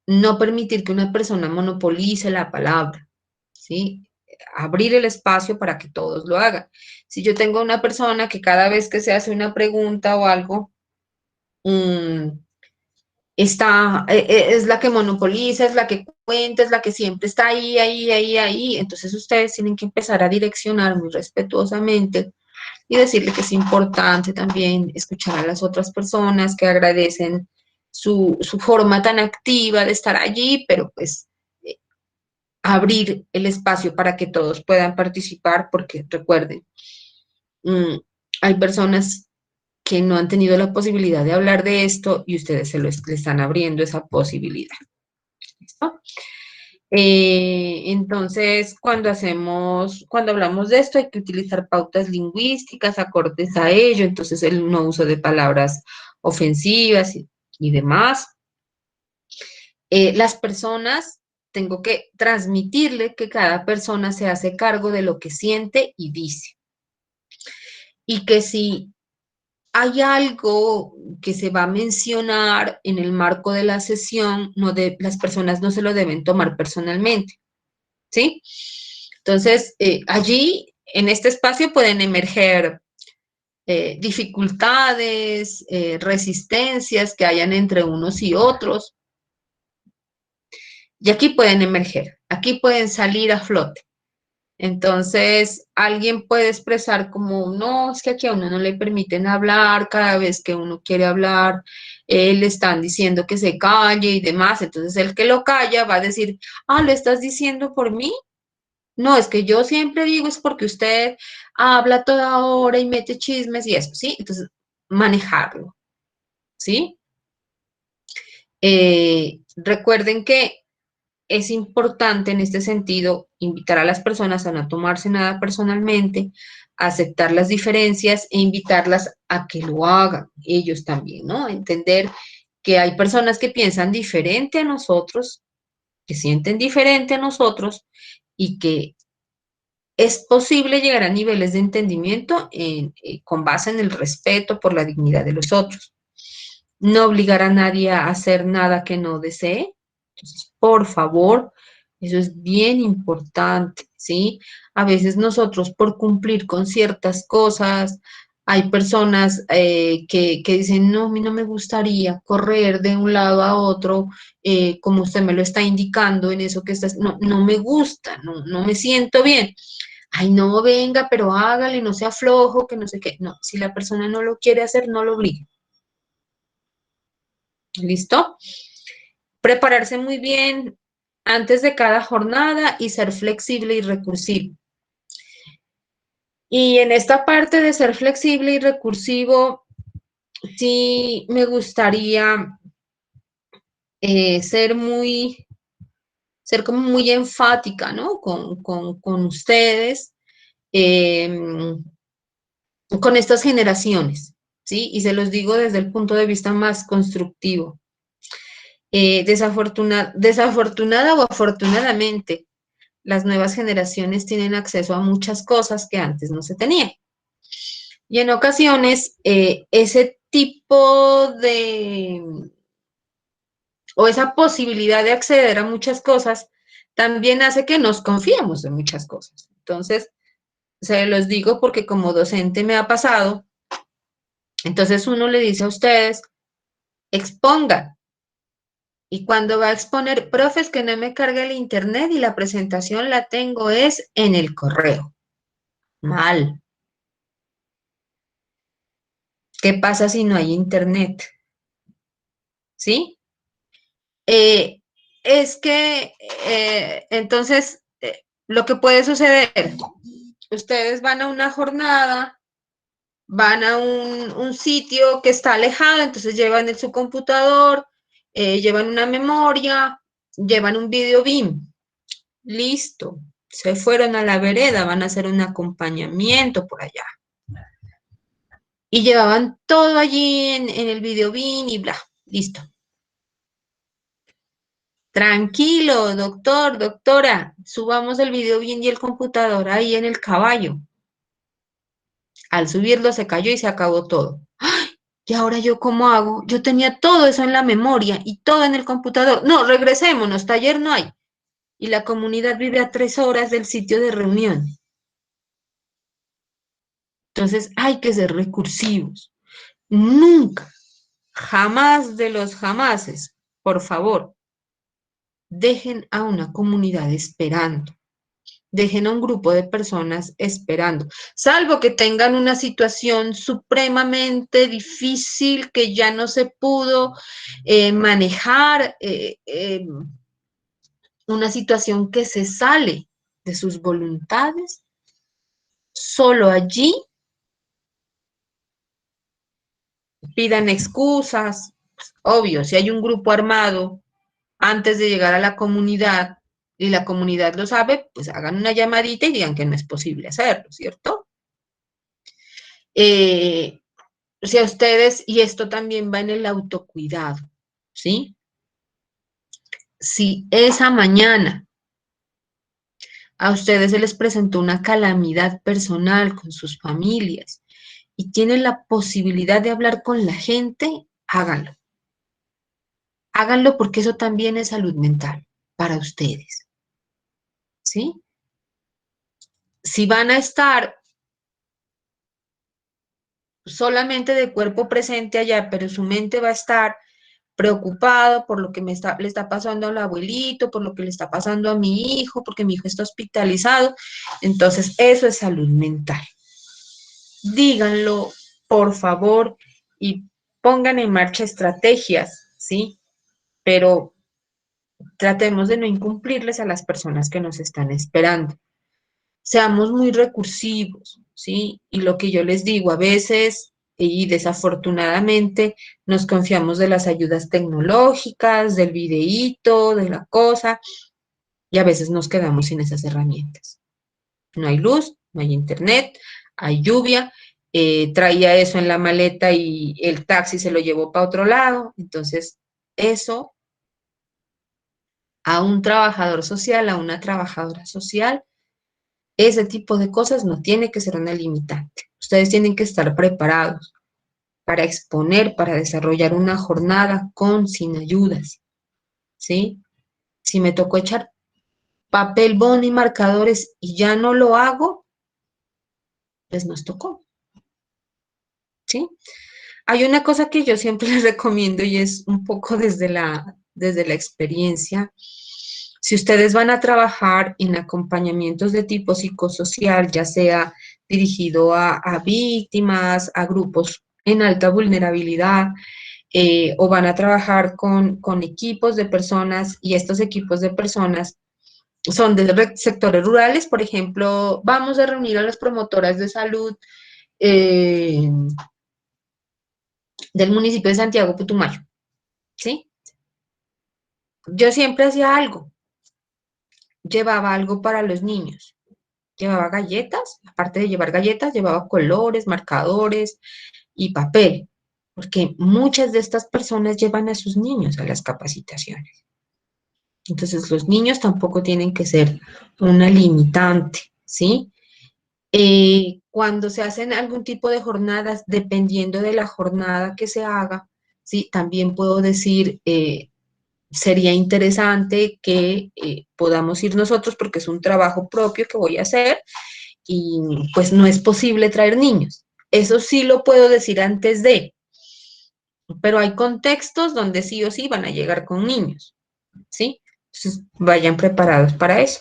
No permitir que una persona monopolice la palabra, ¿sí? abrir el espacio para que todos lo hagan. Si yo tengo una persona que cada vez que se hace una pregunta o algo, mm, es la que monopoliza, es la que cuenta, es la que siempre está ahí, ahí, ahí, ahí. Entonces ustedes tienen que empezar a direccionar muy respetuosamente y decirle que es importante también escuchar a las otras personas que agradecen su forma tan activa de estar allí, pero pues abrir el espacio para que todos puedan participar, porque recuerden, hay personas que no han tenido la posibilidad de hablar de esto y ustedes le están abriendo esa posibilidad. ¿Listo? Entonces, cuando hablamos de esto, hay que utilizar pautas lingüísticas acordes a ello, entonces el no uso de palabras ofensivas y demás. Las personas, tengo que transmitirle que cada persona se hace cargo de lo que siente y dice. Y que si hay algo que se va a mencionar en el marco de la sesión, las personas no se lo deben tomar personalmente, ¿sí? Entonces, allí, en este espacio pueden emerger dificultades, resistencias que hayan entre unos y otros, y aquí pueden emerger, aquí pueden salir a flote. Entonces, alguien puede expresar como, no, es que aquí a uno no le permiten hablar, cada vez que uno quiere hablar, le están diciendo que se calle y demás. Entonces, el que lo calla va a decir, ah, ¿lo estás diciendo por mí? No, es que yo siempre digo es porque usted habla toda hora y mete chismes y eso, ¿sí? Entonces, manejarlo, ¿sí? Recuerden que es importante en este sentido invitar a las personas a no tomarse nada personalmente, a aceptar las diferencias e invitarlas a que lo hagan ellos también, ¿no? Entender que hay personas que piensan diferente a nosotros, que sienten diferente a nosotros y que es posible llegar a niveles de entendimiento con base en el respeto por la dignidad de los otros. No obligar a nadie a hacer nada que no desee. Entonces, por favor, eso es bien importante, ¿sí? A veces nosotros por cumplir con ciertas cosas, hay personas que dicen, no, a mí no me gustaría correr de un lado a otro, como usted me lo está indicando en eso que estás, no, no me gusta, no, no me siento bien. Ay, no, venga, pero hágale, no sea flojo, que no sé qué. No, si la persona no lo quiere hacer, no lo obligue. ¿Listo? Prepararse muy bien antes de cada jornada y ser flexible y recursivo. Y en esta parte de ser flexible y recursivo, sí me gustaría ser como muy enfática, ¿no? Con ustedes, con estas generaciones, ¿sí? Y se los digo desde el punto de vista más constructivo. Desafortunada o afortunadamente, las nuevas generaciones tienen acceso a muchas cosas que antes no se tenían. Y en ocasiones, ese tipo o esa posibilidad de acceder a muchas cosas también hace que nos confiemos en muchas cosas. Entonces, se los digo porque como docente me ha pasado, entonces uno le dice a ustedes, expongan. Y cuando va a exponer, profes, que no me cargue el internet y la presentación la tengo es en el correo. Mal. ¿Qué pasa si no hay internet? ¿Sí? Es que entonces lo que puede suceder, ustedes van a una jornada, van a un sitio que está alejado, entonces llevan su computador, llevan una memoria, llevan un video BIM. Listo. Se fueron a la vereda, van a hacer un acompañamiento por allá. Y llevaban todo allí en el video BIM y bla, listo. Tranquilo, doctor, doctora, subamos el video BIM y el computador ahí en el caballo. Al subirlo se cayó y se acabó todo. ¡Ay! ¿Y ahora yo cómo hago? Yo tenía todo eso en la memoria y todo en el computador. No, regresémonos, taller no hay. y la comunidad vive a 3 horas del sitio de reunión. Entonces hay que ser recursivos. Nunca, jamás de los jamases, por favor, dejen a una comunidad esperando. Dejen a un grupo de personas esperando, salvo que tengan una situación supremamente difícil que ya no se pudo manejar, una situación que se sale de sus voluntades. Solo allí pidan excusas. Obvio, si hay un grupo armado antes de llegar a la comunidad y la comunidad lo sabe, pues hagan una llamadita y digan que no es posible hacerlo, ¿cierto? Si a ustedes, y esto también va en el autocuidado, ¿sí? Si esa mañana a ustedes se les presentó una calamidad personal con sus familias y tienen la posibilidad de hablar con la gente, háganlo. Háganlo porque eso también es salud mental para ustedes, ¿sí? Si van a estar solamente de cuerpo presente allá, pero su mente va a estar preocupado por lo que le está pasando al abuelito, por lo que le está pasando a mi hijo, porque mi hijo está hospitalizado, entonces eso es salud mental. Díganlo, por favor, y pongan en marcha estrategias, ¿sí? Pero tratemos de no incumplirles a las personas que nos están esperando. Seamos muy recursivos, ¿sí? Y lo que yo les digo, a veces, y desafortunadamente, nos confiamos de las ayudas tecnológicas, del videíto, de la cosa, y a veces nos quedamos sin esas herramientas. No hay luz, no hay internet, hay lluvia, traía eso en la maleta y el taxi se lo llevó para otro lado, entonces eso a un trabajador social, a una trabajadora social, ese tipo de cosas no tiene que ser una limitante. Ustedes tienen que estar preparados para exponer, para desarrollar una jornada con, sin ayudas, ¿sí? Si me tocó echar papel, bond y marcadores y ya no lo hago, pues nos tocó, ¿sí? Hay una cosa que yo siempre les recomiendo y es un poco desde la experiencia. Si ustedes van a trabajar en acompañamientos de tipo psicosocial, ya sea dirigido a víctimas, a grupos en alta vulnerabilidad, o van a trabajar con equipos de personas y estos equipos de personas son de sectores rurales, por ejemplo, vamos a reunir a las promotoras de salud eh, del municipio de Santiago Putumayo, ¿sí? Yo siempre hacía algo, llevaba algo para los niños, llevaba galletas, aparte de llevar galletas, llevaba colores, marcadores y papel, porque muchas de estas personas llevan a sus niños a las capacitaciones. Entonces, los niños tampoco tienen que ser una limitante, ¿sí? Cuando se hacen algún tipo de jornadas, dependiendo de la jornada que se haga, ¿sí? También puedo decir, sería interesante que podamos ir nosotros porque es un trabajo propio que voy a hacer y pues no es posible traer niños. Eso sí lo puedo decir antes de, pero hay contextos donde sí o sí van a llegar con niños, ¿sí? Entonces vayan preparados para eso.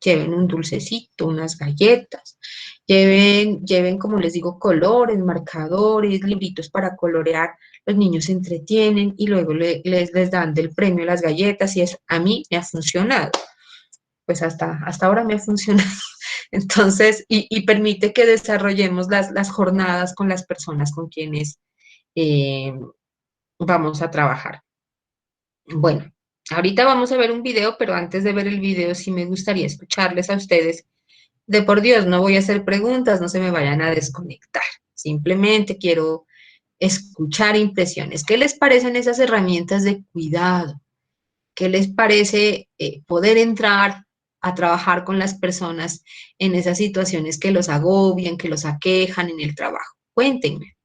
Lleven un dulcecito, unas galletas, lleven, como les digo, colores, marcadores, libritos para colorear. Los niños se entretienen y luego les dan del premio las galletas y a mí me ha funcionado. Pues hasta ahora me ha funcionado. Entonces, y permite que desarrollemos las jornadas con las personas con quienes eh, vamos a trabajar. Bueno, ahorita vamos a ver un video, pero antes de ver el video sí me gustaría escucharles a ustedes. De por Dios, no voy a hacer preguntas, no se me vayan a desconectar. Simplemente quiero escuchar impresiones. ¿Qué les parecen esas herramientas de cuidado? ¿Qué les parece poder entrar a trabajar con las personas en esas situaciones que los agobian, que los aquejan en el trabajo? Cuéntenme.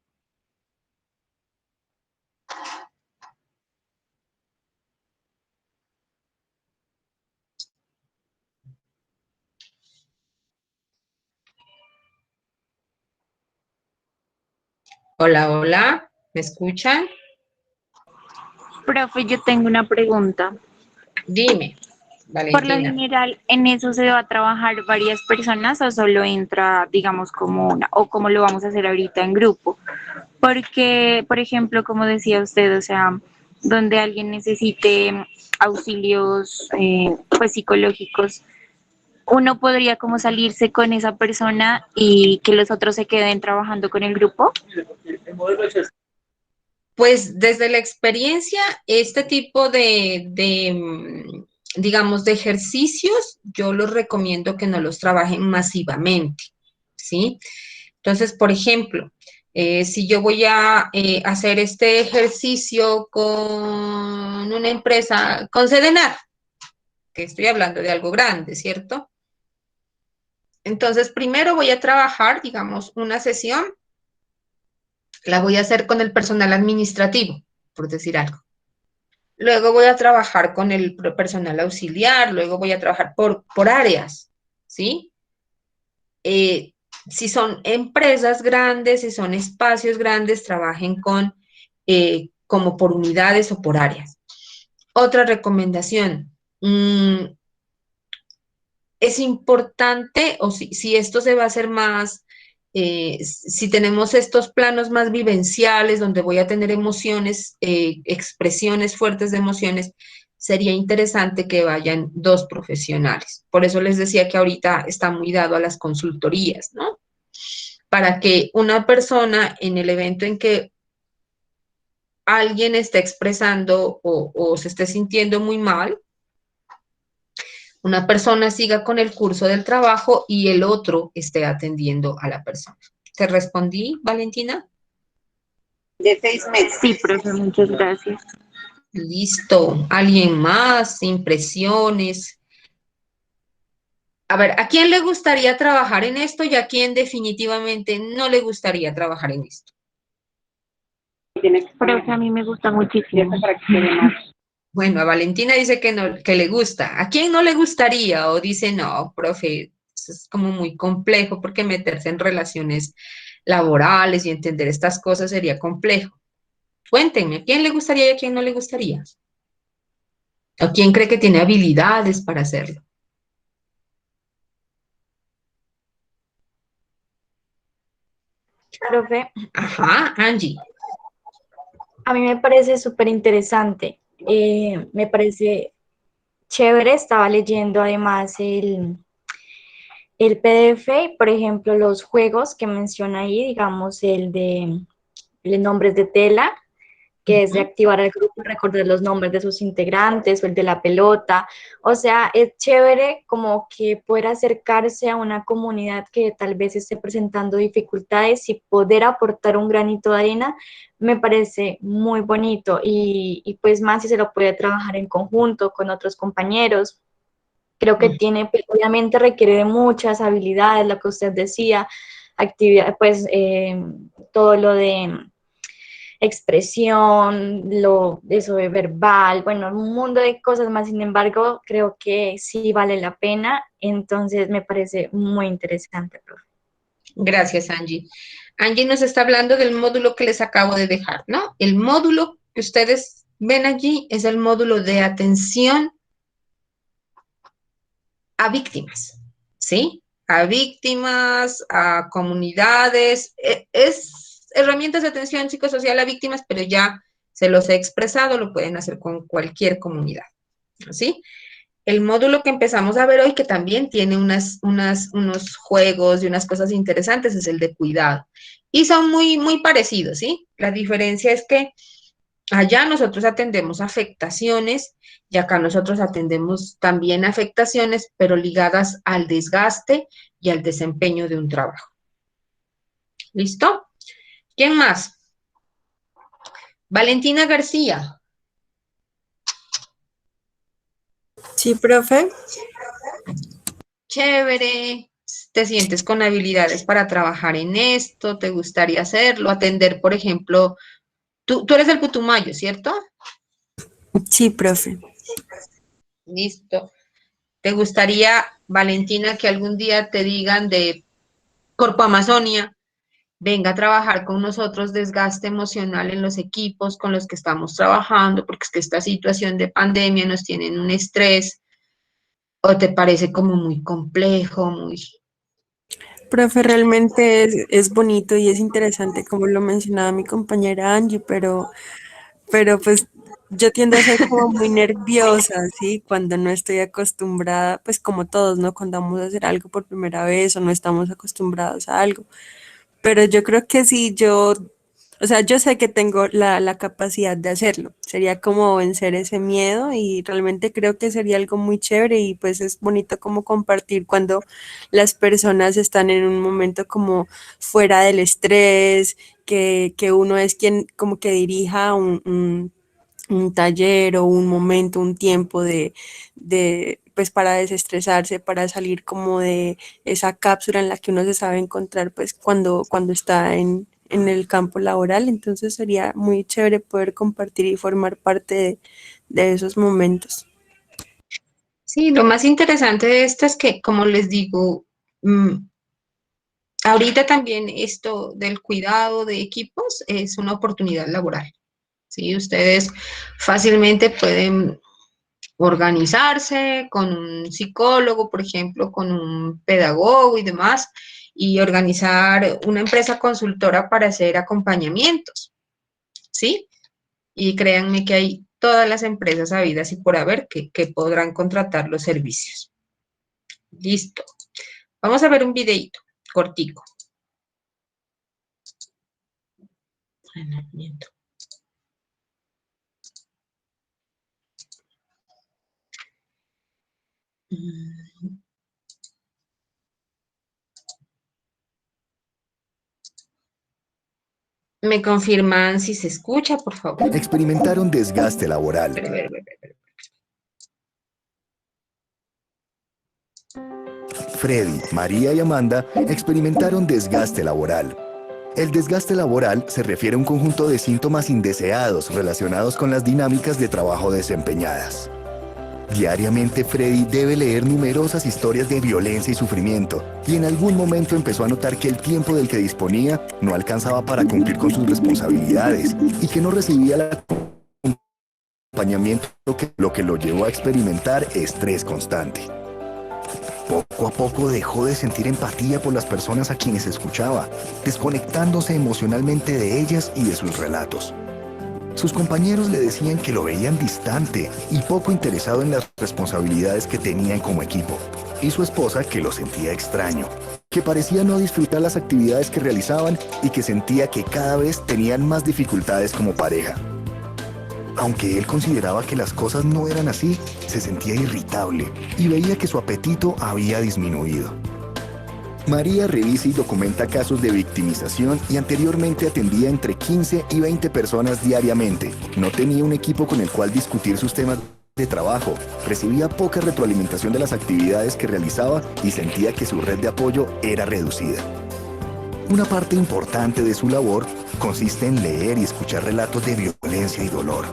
Hola, hola, ¿me escuchan? Profe, yo tengo una pregunta. Dime, Por lo Valentina. general, ¿en eso se va a trabajar varias personas o solo entra, digamos, como una? ¿O cómo lo vamos a hacer ahorita en grupo? Porque, por ejemplo, como decía usted, o sea, donde alguien necesite auxilios, pues psicológicos, uno podría como salirse con esa persona y que los otros se queden trabajando con el grupo. Pues desde la experiencia, este tipo digamos, de ejercicios, yo los recomiendo que no los trabajen masivamente, ¿sí? Entonces, por ejemplo, si yo voy a hacer este ejercicio con una empresa, con Sedenar, que estoy hablando de algo grande, ¿cierto? Entonces, primero voy a trabajar, digamos, una sesión, la voy a hacer con el personal administrativo, por decir algo. Luego voy a trabajar con el personal auxiliar, luego voy a trabajar por áreas, ¿sí? Eh, si son empresas grandes, si son espacios grandes, trabajen como por unidades o por áreas. Otra recomendación, es importante, o si esto se va a hacer más, si tenemos estos planos más vivenciales, donde voy a tener emociones, expresiones fuertes de emociones, sería interesante que vayan dos profesionales. Por eso les decía que ahorita está muy dado a las consultorías, ¿no? Para que una persona en el evento en que alguien esté expresando o se esté sintiendo muy mal, una persona siga con el curso del trabajo y el otro esté atendiendo a la persona. ¿Te respondí, Valentina? De 6 meses. Sí, profe, muchas gracias. Listo. ¿Alguien más? Impresiones. A ver, ¿a quién le gustaría trabajar en esto y a quién definitivamente no le gustaría trabajar en esto? Tiene que Profe, a mí me gusta muchísimo. para que quede más. Bueno, a Valentina dice que no, que le gusta. ¿A quién no le gustaría? O dice, no, profe, eso es como muy complejo porque meterse en relaciones laborales y entender estas cosas sería complejo. Cuéntenme, ¿a quién le gustaría y a quién no le gustaría? ¿A quién cree que tiene habilidades para hacerlo? Profe, Ajá, Angie. a mí me parece súper interesante. Me parece chévere. Estaba leyendo además el PDF y, por ejemplo, los juegos que menciona ahí, digamos, el de nombres de tela, que es de Ujú. activar al grupo, recordar los nombres de sus integrantes, o el de la pelota. O sea, es chévere como que poder acercarse a una comunidad que tal vez esté presentando dificultades y poder aportar un granito de arena, me parece muy bonito y pues más si se lo puede trabajar en conjunto con otros compañeros. Creo que tiene, pues, obviamente requiere de muchas habilidades, lo que usted decía, actividad, pues todo lo de expresión, eso de verbal, bueno, un mundo de cosas más. Sin embargo, creo que sí vale la pena, entonces me parece muy interesante, profe. Gracias, Angie. Angie nos está hablando del módulo que les acabo de dejar, ¿no? El módulo que ustedes ven allí es el módulo de atención a víctimas, ¿sí? A víctimas, a comunidades, es herramientas de atención psicosocial a víctimas, pero ya se los he expresado, lo pueden hacer con cualquier comunidad, ¿sí? El módulo que empezamos a ver hoy, que también tiene unos juegos y unas cosas interesantes, es el de cuidado. Y son muy parecidos, ¿sí? La diferencia es que allá nosotros atendemos afectaciones y acá nosotros atendemos también afectaciones, pero ligadas al desgaste y al desempeño de un trabajo. ¿Listo? ¿Quién más? Valentina García. Sí, profe. Chévere. ¿Te sientes con habilidades para trabajar en esto? ¿Te gustaría hacerlo? Atender, por ejemplo, tú eres del Putumayo, ¿cierto? Sí, profe. Listo. ¿Te gustaría, Valentina, que algún día te digan de Corpo Amazonia venga a trabajar con nosotros desgaste emocional en los equipos con los que estamos trabajando, porque es que esta situación de pandemia nos tiene en un estrés, o te parece como muy complejo, muy... Profe, realmente es bonito y es interesante, como lo mencionaba mi compañera Angie, pero pues yo tiendo a ser como muy nerviosa, ¿sí? Cuando no estoy acostumbrada, pues como todos, ¿no? Cuando vamos a hacer algo por primera vez o no estamos acostumbrados a algo. Pero yo creo que sí, o sea, yo sé que tengo la capacidad de hacerlo. Sería como vencer ese miedo y realmente creo que sería algo muy chévere y pues es bonito como compartir cuando las personas están en un momento como fuera del estrés, que uno es quien como que dirija un taller o un momento, un tiempo pues para desestresarse, para salir como de esa cápsula en la que uno se sabe encontrar pues cuando está en el campo laboral. Entonces sería muy chévere poder compartir y formar parte de esos momentos. Sí, lo más interesante de esto es que, como les digo, ahorita también esto del cuidado de equipos es una oportunidad laboral. ¿Sí? Ustedes fácilmente pueden organizarse con un psicólogo, por ejemplo, con un pedagogo y demás, y organizar una empresa consultora para hacer acompañamientos, ¿sí? Y créanme que hay todas las empresas habidas y por haber que podrán contratar los servicios. Listo. Vamos a ver un videito cortico. ¿Me confirman si se escucha, por favor? Experimentaron desgaste laboral. Freddy, María y Amanda experimentaron desgaste laboral. El desgaste laboral se refiere a un conjunto de síntomas indeseados relacionados con las dinámicas de trabajo desempeñadas. Diariamente Freddy debe leer numerosas historias de violencia y sufrimiento, y en algún momento empezó a notar que el tiempo del que disponía no alcanzaba para cumplir con sus responsabilidades y que no recibía el acompañamiento lo que lo llevó a experimentar estrés constante. Poco a poco dejó de sentir empatía por las personas a quienes escuchaba, desconectándose emocionalmente de ellas y de sus relatos. Sus compañeros le decían que lo veían distante y poco interesado en las responsabilidades que tenían como equipo, y su esposa que lo sentía extraño, que parecía no disfrutar las actividades que realizaban y que sentía que cada vez tenían más dificultades como pareja. Aunque él consideraba que las cosas no eran así, se sentía irritable y veía que su apetito había disminuido. María revisa y documenta casos de victimización y anteriormente atendía entre 15 y 20 personas diariamente. No tenía un equipo con el cual discutir sus temas de trabajo, recibía poca retroalimentación de las actividades que realizaba y sentía que su red de apoyo era reducida. Una parte importante de su labor consiste en leer y escuchar relatos de violencia y dolor.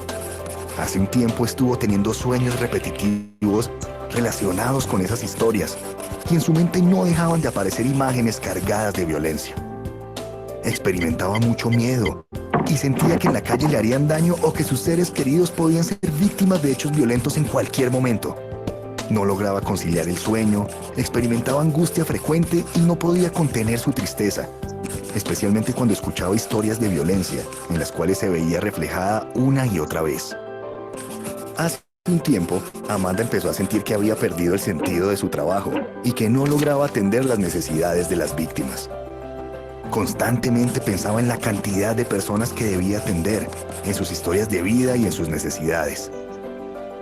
Hace un tiempo estuvo teniendo sueños repetitivos relacionados con esas historias, y en su mente no dejaban de aparecer imágenes cargadas de violencia. Experimentaba mucho miedo y sentía que en la calle le harían daño o que sus seres queridos podían ser víctimas de hechos violentos en cualquier momento. No lograba conciliar el sueño, experimentaba angustia frecuente y no podía contener su tristeza, especialmente cuando escuchaba historias de violencia en las cuales se veía reflejada una y otra vez. Hace un tiempo, Amanda empezó a sentir que había perdido el sentido de su trabajo y que no lograba atender las necesidades de las víctimas. Constantemente pensaba en la cantidad de personas que debía atender, en sus historias de vida y en sus necesidades.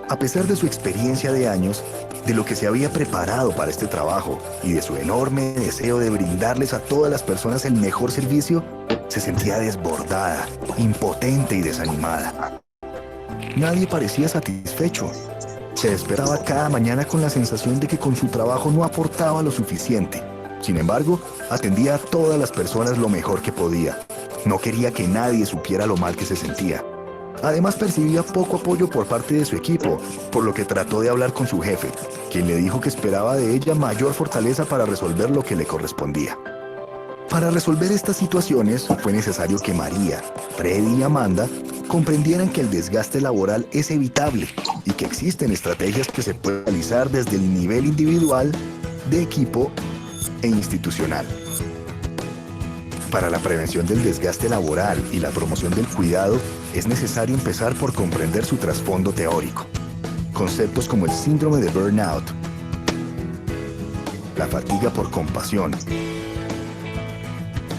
A pesar de su experiencia de años, de lo que se había preparado para este trabajo y de su enorme deseo de brindarles a todas las personas el mejor servicio, se sentía desbordada, impotente y desanimada. Nadie parecía satisfecho. Se despertaba cada mañana con la sensación de que con su trabajo no aportaba lo suficiente. Sin embargo, atendía a todas las personas lo mejor que podía. No quería que nadie supiera lo mal que se sentía. Además, percibía poco apoyo por parte de su equipo, por lo que trató de hablar con su jefe, quien le dijo que esperaba de ella mayor fortaleza para resolver lo que le correspondía. Para resolver estas situaciones fue necesario que María, Freddy y Amanda comprendieran que el desgaste laboral es evitable y que existen estrategias que se pueden realizar desde el nivel individual, de equipo e institucional. Para la prevención del desgaste laboral y la promoción del cuidado es necesario empezar por comprender su trasfondo teórico. Conceptos como el síndrome de burnout, la fatiga por compasión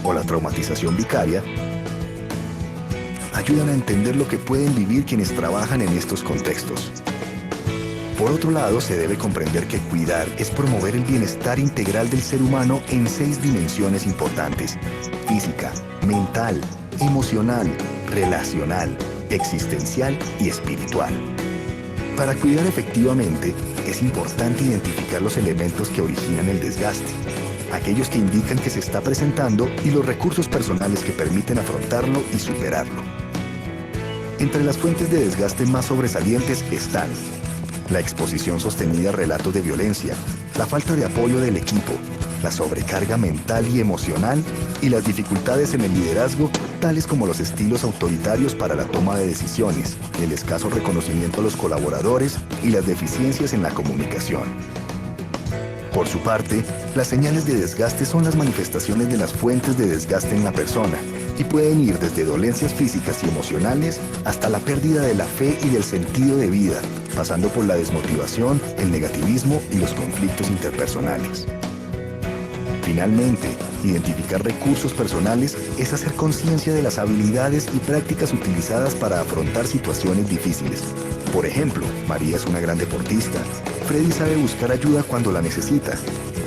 o la traumatización vicaria ayudan a entender lo que pueden vivir quienes trabajan en estos contextos. Por otro lado, se debe comprender que cuidar es promover el bienestar integral del ser humano en 6 dimensiones importantes: física, mental, emocional, relacional, existencial y espiritual. Para cuidar efectivamente, es importante identificar los elementos que originan el desgaste, aquellos que indican que se está presentando y los recursos personales que permiten afrontarlo y superarlo. Entre las fuentes de desgaste más sobresalientes están la exposición sostenida a relatos de violencia, la falta de apoyo del equipo, la sobrecarga mental y emocional y las dificultades en el liderazgo, tales como los estilos autoritarios para la toma de decisiones, el escaso reconocimiento a los colaboradores y las deficiencias en la comunicación. Por su parte, las señales de desgaste son las manifestaciones de las fuentes de desgaste en la persona y pueden ir desde dolencias físicas y emocionales hasta la pérdida de la fe y del sentido de vida, pasando por la desmotivación, el negativismo y los conflictos interpersonales. Finalmente, identificar recursos personales es hacer conciencia de las habilidades y prácticas utilizadas para afrontar situaciones difíciles. Por ejemplo, María es una gran deportista. Freddy sabe buscar ayuda cuando la necesita.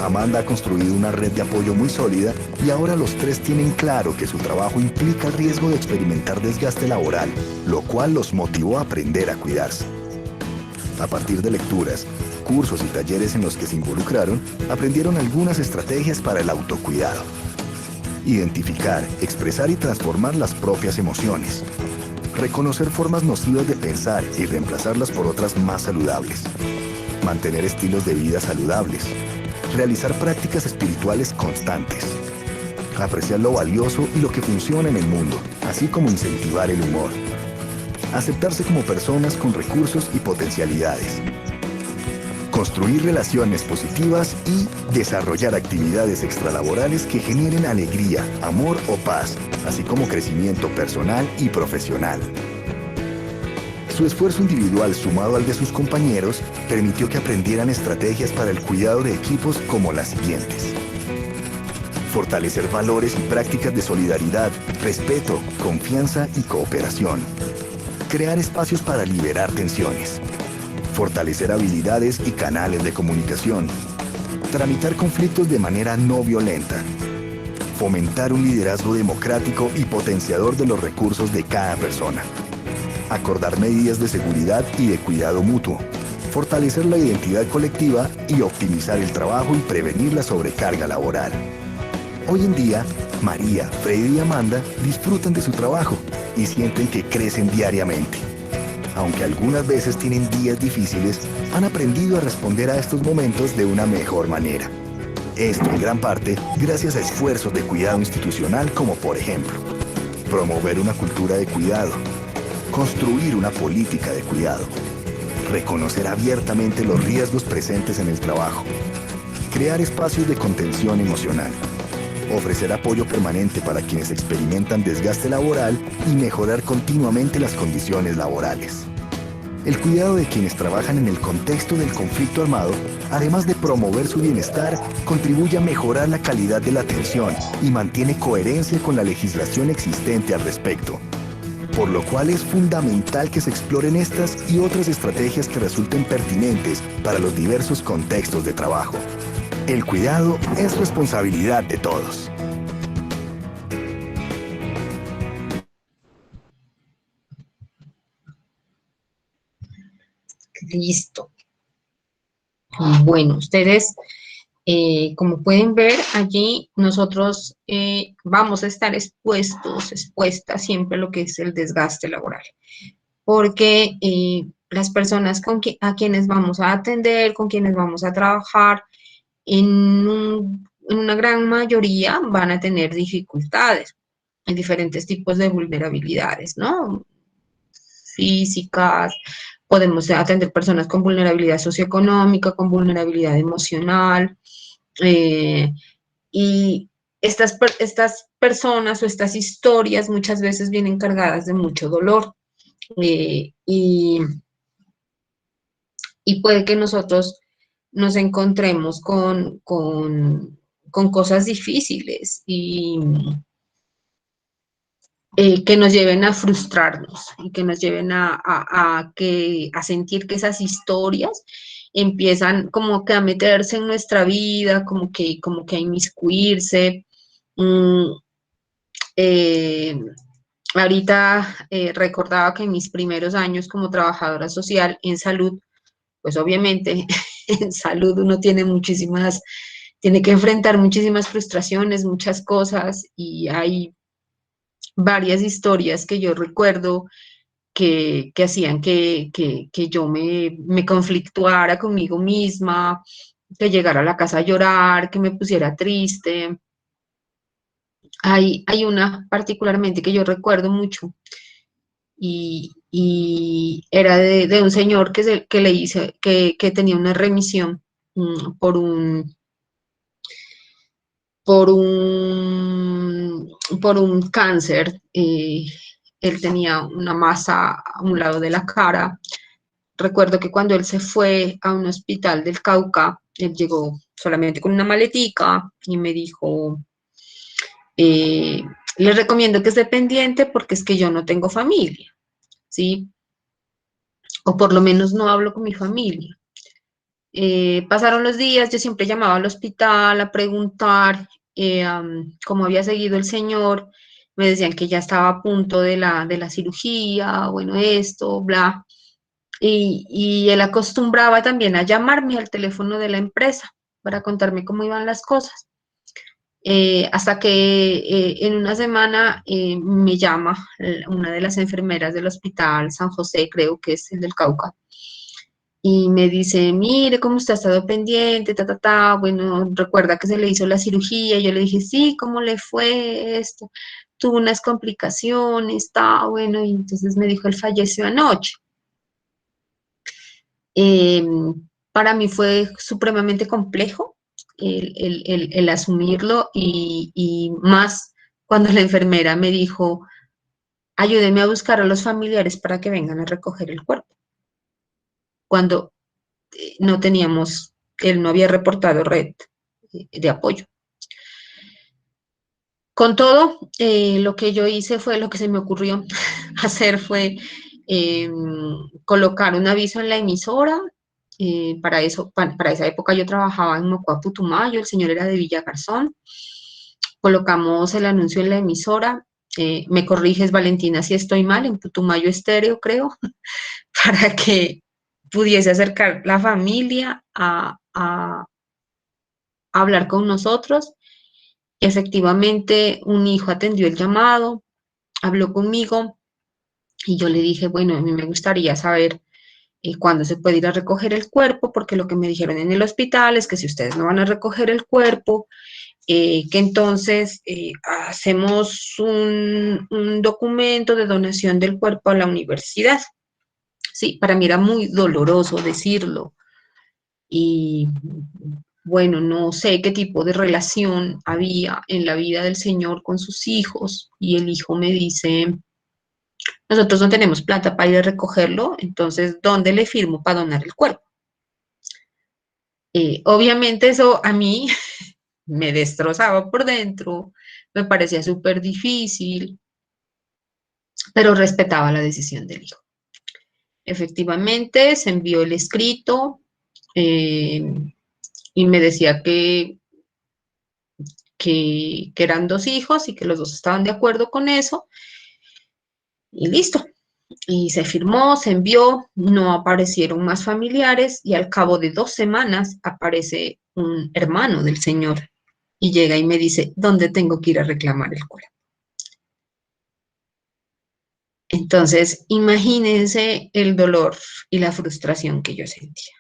Amanda ha construido una red de apoyo muy sólida y ahora los 3 tienen claro que su trabajo implica el riesgo de experimentar desgaste laboral, lo cual los motivó a aprender a cuidarse. A partir de lecturas, cursos y talleres en los que se involucraron, aprendieron algunas estrategias para el autocuidado. Identificar, expresar y transformar las propias emociones. Reconocer formas nocivas de pensar y reemplazarlas por otras más saludables. Mantener estilos de vida saludables. Realizar prácticas espirituales constantes. Apreciar lo valioso y lo que funciona en el mundo, así como incentivar el humor. Aceptarse como personas con recursos y potencialidades. Construir relaciones positivas y desarrollar actividades extralaborales que generen alegría, amor o paz, así como crecimiento personal y profesional. Su esfuerzo individual sumado al de sus compañeros permitió que aprendieran estrategias para el cuidado de equipos como las siguientes. Fortalecer valores y prácticas de solidaridad, respeto, confianza y cooperación. Crear espacios para liberar tensiones. Fortalecer habilidades y canales de comunicación. Tramitar conflictos de manera no violenta. Fomentar un liderazgo democrático y potenciador de los recursos de cada persona. Acordar medidas de seguridad y de cuidado mutuo. Fortalecer la identidad colectiva y optimizar el trabajo y prevenir la sobrecarga laboral. Hoy en día, María, Freddy y Amanda disfrutan de su trabajo y sienten que crecen diariamente. Aunque algunas veces tienen días difíciles, han aprendido a responder a estos momentos de una mejor manera. Esto en gran parte gracias a esfuerzos de cuidado institucional como por ejemplo, promover una cultura de cuidado, construir una política de cuidado, reconocer abiertamente los riesgos presentes en el trabajo, crear espacios de contención emocional, ofrecer apoyo permanente para quienes experimentan desgaste laboral y mejorar continuamente las condiciones laborales. El cuidado de quienes trabajan en el contexto del conflicto armado, además de promover su bienestar, contribuye a mejorar la calidad de la atención y mantiene coherencia con la legislación existente al respecto. Por lo cual es fundamental que se exploren estas y otras estrategias que resulten pertinentes para los diversos contextos de trabajo. El cuidado es responsabilidad de todos. Listo. Bueno, ustedes, como pueden ver, allí nosotros vamos a estar expuestas siempre a lo que es el desgaste laboral, porque las personas a quienes vamos a atender, con quienes vamos a trabajar, en una gran mayoría van a tener dificultades en diferentes tipos de vulnerabilidades, ¿no? Físicas, podemos atender personas con vulnerabilidad socioeconómica, con vulnerabilidad emocional, y estas personas o estas historias muchas veces vienen cargadas de mucho dolor, y puede que nosotros nos encontremos con cosas difíciles y que nos lleven a frustrarnos y que nos lleven a sentir que esas historias empiezan como que a meterse en nuestra vida, como que a inmiscuirse. Mm, eh, Ahorita recordaba que en mis primeros años como trabajadora social en salud, pues obviamente en salud uno tiene que enfrentar muchísimas frustraciones, muchas cosas, y hay varias historias que yo recuerdo que hacían que yo me conflictuara conmigo misma, que llegara a la casa a llorar, que me pusiera triste. Hay una particularmente que yo recuerdo mucho, y era de un señor que le hice, que tenía una remisión por por un, por un cáncer. Él tenía una masa a un lado de la cara. Recuerdo que cuando él se fue a un hospital del Cauca, él llegó solamente con una maletica y me dijo, eh, le recomiendo que esté pendiente porque es que yo no tengo familia, ¿sí? O por lo menos no hablo con mi familia. Pasaron los días, yo siempre llamaba al hospital a preguntar cómo había seguido el señor. Me decían que ya estaba a punto de la cirugía, bueno, esto, bla. Y él acostumbraba también a llamarme al teléfono de la empresa para contarme cómo iban las cosas. Hasta que en una semana me llama una de las enfermeras del hospital San José, creo que es el del Cauca, y me dice, mire, cómo usted ha estado pendiente, bueno, recuerda que se le hizo la cirugía. Y yo le dije, sí, ¿cómo le fue esto? Tuvo unas complicaciones, bueno, y entonces me dijo, él falleció anoche. Eh, para mí fue supremamente complejo el asumirlo, y más cuando la enfermera me dijo, ayúdeme a buscar a los familiares para que vengan a recoger el cuerpo. Cuando no teníamos, él no había reportado red de apoyo. Con todo, lo que yo hice fue, lo que se me ocurrió hacer fue colocar un aviso en la emisora. Para eso, para esa época yo trabajaba en Mocoa, Putumayo, el señor era de Villa Garzón. Colocamos el anuncio en la emisora. Me corriges, Valentina, si estoy mal, en Putumayo Estéreo, creo, para que pudiese acercar la familia a hablar con nosotros. Efectivamente, un hijo atendió el llamado, habló conmigo, y yo le dije, bueno, a mí me gustaría saber cuándo se puede ir a recoger el cuerpo, porque lo que me dijeron en el hospital es que si ustedes no van a recoger el cuerpo, que entonces hacemos un documento de donación del cuerpo a la universidad. Sí, para mí era muy doloroso decirlo. Y bueno, no sé qué tipo de relación había en la vida del señor con sus hijos, y el hijo me dice, nosotros no tenemos plata para ir a recogerlo, entonces, ¿dónde le firmo para donar el cuerpo? Obviamente eso a mí me destrozaba por dentro, me parecía súper difícil, pero respetaba la decisión del hijo. Efectivamente, se envió el escrito, eh, y me decía que eran dos hijos y que los dos estaban de acuerdo con eso, y listo. Y se firmó, se envió, no aparecieron más familiares, y al cabo de 2 semanas aparece un hermano del señor y llega y me dice, ¿dónde tengo que ir a reclamar el cuerpo? Entonces, imagínense el dolor y la frustración que yo sentía.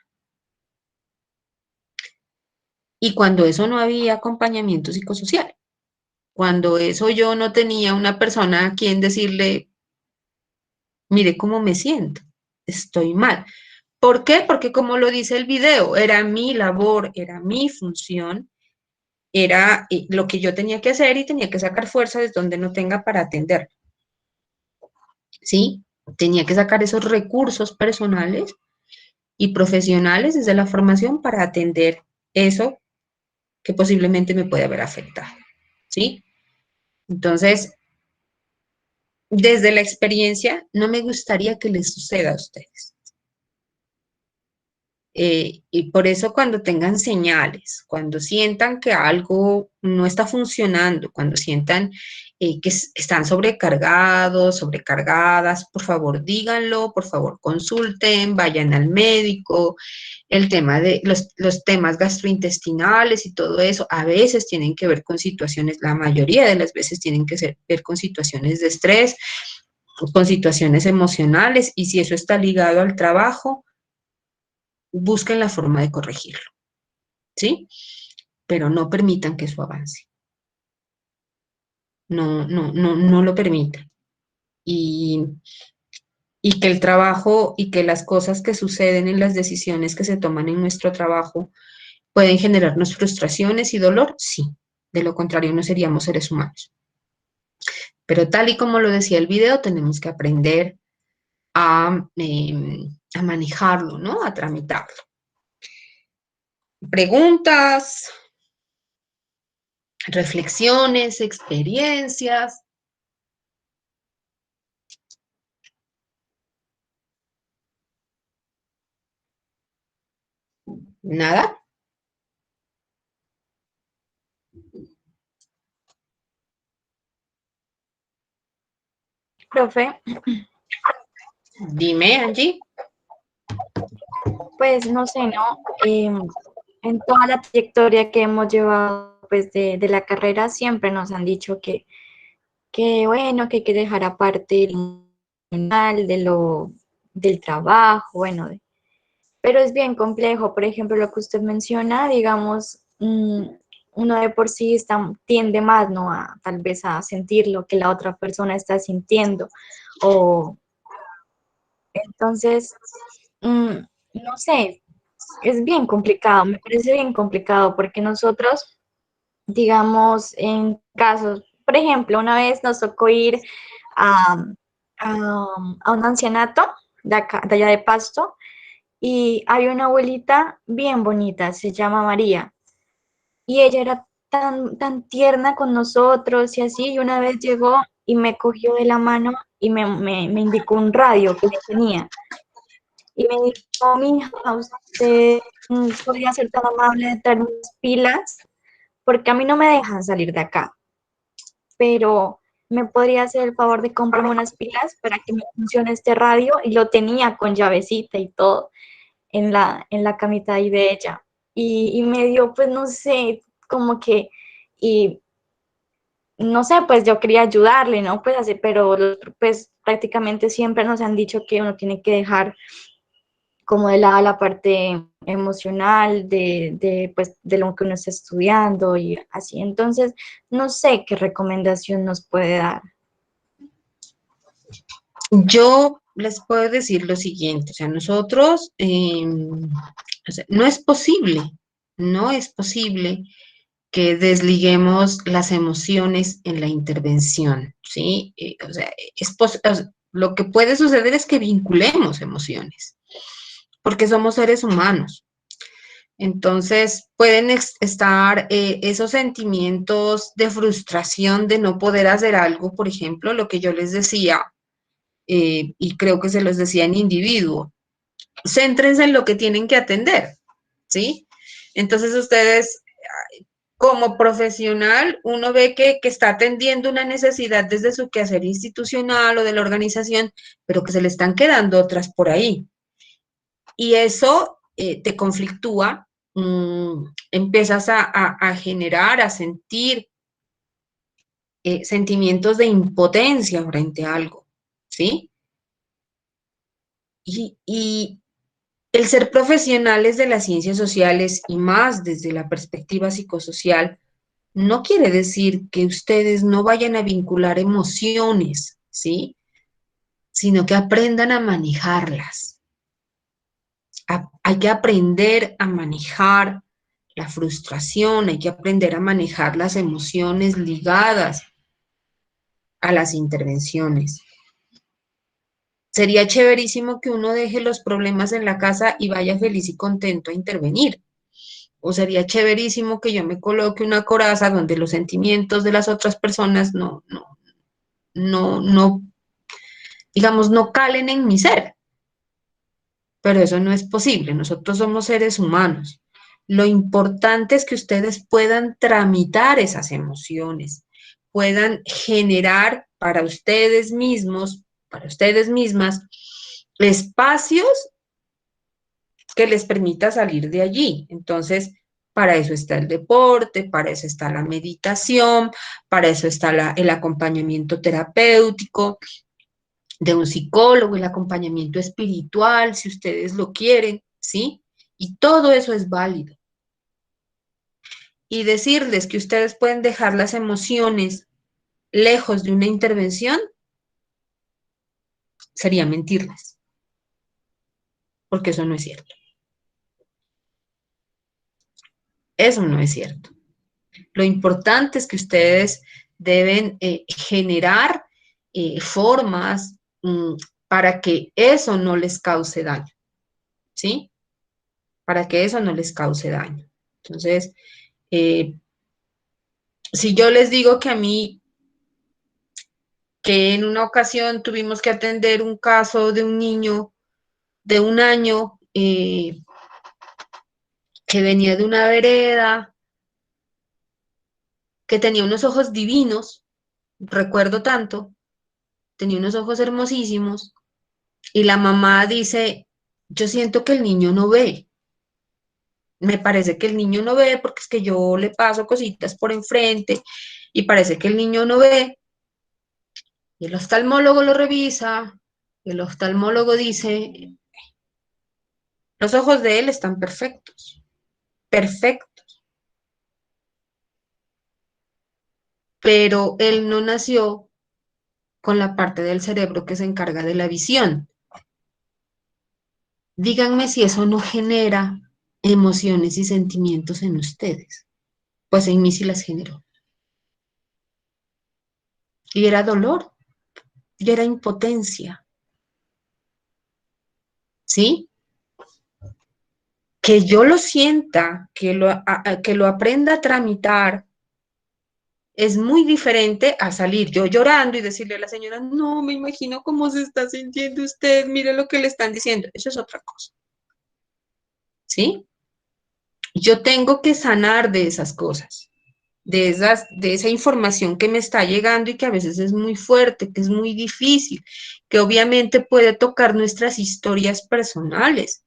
Y cuando eso no había acompañamiento psicosocial, cuando eso yo no tenía una persona a quien decirle, mire cómo me siento, estoy mal. ¿Por qué? Porque como lo dice el video, era mi labor, era mi función, era lo que yo tenía que hacer y tenía que sacar fuerzas de donde no tenga para atender, ¿sí? Tenía que sacar esos recursos personales y profesionales desde la formación para atender eso que posiblemente me puede haber afectado, ¿sí? Entonces, desde la experiencia, no me gustaría que les suceda a ustedes. Y por eso cuando tengan señales, cuando sientan que algo no está funcionando, cuando sientan que están sobrecargados, sobrecargadas, por favor díganlo, por favor consulten, vayan al médico. El tema de los temas gastrointestinales y todo eso a veces tienen que ver con situaciones, la mayoría de las veces tienen que ver con situaciones de estrés, con situaciones emocionales, y si eso está ligado al trabajo, busquen la forma de corregirlo, ¿sí? Pero no permitan que eso avance. No lo permitan. Y, y que el trabajo y que las cosas que suceden en las decisiones que se toman en nuestro trabajo pueden generarnos frustraciones y dolor, sí. De lo contrario, no seríamos seres humanos. Pero tal y como lo decía el video, tenemos que aprender a manejarlo, ¿no? A tramitarlo. Preguntas, reflexiones, experiencias. Nada. Profe, Dime, Angie. pues no sé, ¿no? En toda la trayectoria que hemos llevado pues de la carrera siempre nos han dicho que bueno, que hay que dejar aparte el emocional del trabajo, bueno, pero es bien complejo. Por ejemplo, lo que usted menciona, digamos, uno de por sí tiende más, ¿no? A tal vez a sentir lo que la otra persona está sintiendo. O entonces, mm, no sé, es bien complicado, me parece bien complicado porque nosotros, digamos, en casos, por ejemplo, una vez nos tocó ir a, a un ancianato de allá de Pasto, y hay una abuelita bien bonita, se llama María, y ella era tan tierna con nosotros y así, y una vez llegó y me cogió de la mano y me indicó un radio que tenía, y me dijo, mija, usted podría ser tan amable de traerme unas pilas, porque a mí no me dejan salir de acá, pero me podría hacer el favor de comprarme unas pilas para que me funcione este radio, y lo tenía con llavecita y todo en la camita ahí de ella. Y me dio, pues no sé, como que, y no sé, pues yo quería ayudarle, ¿no? Pues así, pero pues prácticamente siempre nos han dicho que uno tiene que dejar como de lado la parte emocional pues, de lo que uno está estudiando y así. Entonces, no sé qué recomendación nos puede dar. Yo les puedo decir lo siguiente, o sea, nosotros, o sea, no es posible que desliguemos las emociones en la intervención, ¿sí? O sea, o sea, lo que puede suceder es que vinculemos emociones, porque somos seres humanos. Entonces, pueden estar esos sentimientos de frustración de no poder hacer algo, por ejemplo, lo que yo les decía, y creo que se los decía en individuo, céntrense en lo que tienen que atender, ¿sí? Entonces, ustedes, como profesional, uno ve que está atendiendo una necesidad desde su quehacer institucional o de la organización, pero que se le están quedando otras por ahí. Y eso te conflictúa, empiezas a generar, a sentir sentimientos de impotencia frente a algo, ¿sí? Y El ser profesionales de las ciencias sociales y más desde la perspectiva psicosocial no quiere decir que ustedes no vayan a vincular emociones, ¿sí? Sino que aprendan a manejarlas. Hay que aprender a manejar la frustración, hay que aprender a manejar las emociones ligadas a las intervenciones. Sería chéverísimo que uno deje los problemas en la casa y vaya feliz y contento a intervenir. O sería chéverísimo que yo me coloque una coraza donde los sentimientos de las otras personas no, digamos, no calen en mi ser. Pero eso no es posible. Nosotros somos seres humanos. Lo importante es que ustedes puedan tramitar esas emociones, puedan generar para ustedes mismos, para ustedes mismas, espacios que les permita salir de allí. Entonces, para eso está el deporte, para eso está la meditación, para eso está el acompañamiento terapéutico de un psicólogo, el acompañamiento espiritual, si ustedes lo quieren, ¿sí? Y todo eso es válido. Y decirles que ustedes pueden dejar las emociones lejos de una intervención sería mentirles, porque eso no es cierto. Eso no es cierto. Lo importante es que ustedes deben generar formas para que eso no les cause daño, ¿sí? Para que eso no les cause daño. Entonces, si yo les digo que a mí, que en una ocasión tuvimos que atender un caso de un niño de 1 año que venía de una vereda, que tenía unos ojos divinos, recuerdo tanto, tenía unos ojos hermosísimos, y la mamá dice, yo siento que el niño no ve, me parece que el niño no ve porque es que yo le paso cositas por enfrente y parece que el niño no ve. Y el oftalmólogo lo revisa, y el oftalmólogo dice, los ojos de él están perfectos, perfectos, pero él no nació con la parte del cerebro que se encarga de la visión. Díganme si eso no genera emociones y sentimientos en ustedes. Pues en mí sí las generó. Y era dolor, y era impotencia. ¿Sí? Que yo lo sienta, que lo aprenda a tramitar, es muy diferente a salir yo llorando y decirle a la señora, no, me imagino cómo se está sintiendo usted, mire lo que le están diciendo. Eso es otra cosa. ¿Sí? Yo tengo que sanar de esas cosas, de esa información que me está llegando y que a veces es muy fuerte, que es muy difícil, que obviamente puede tocar nuestras historias personales.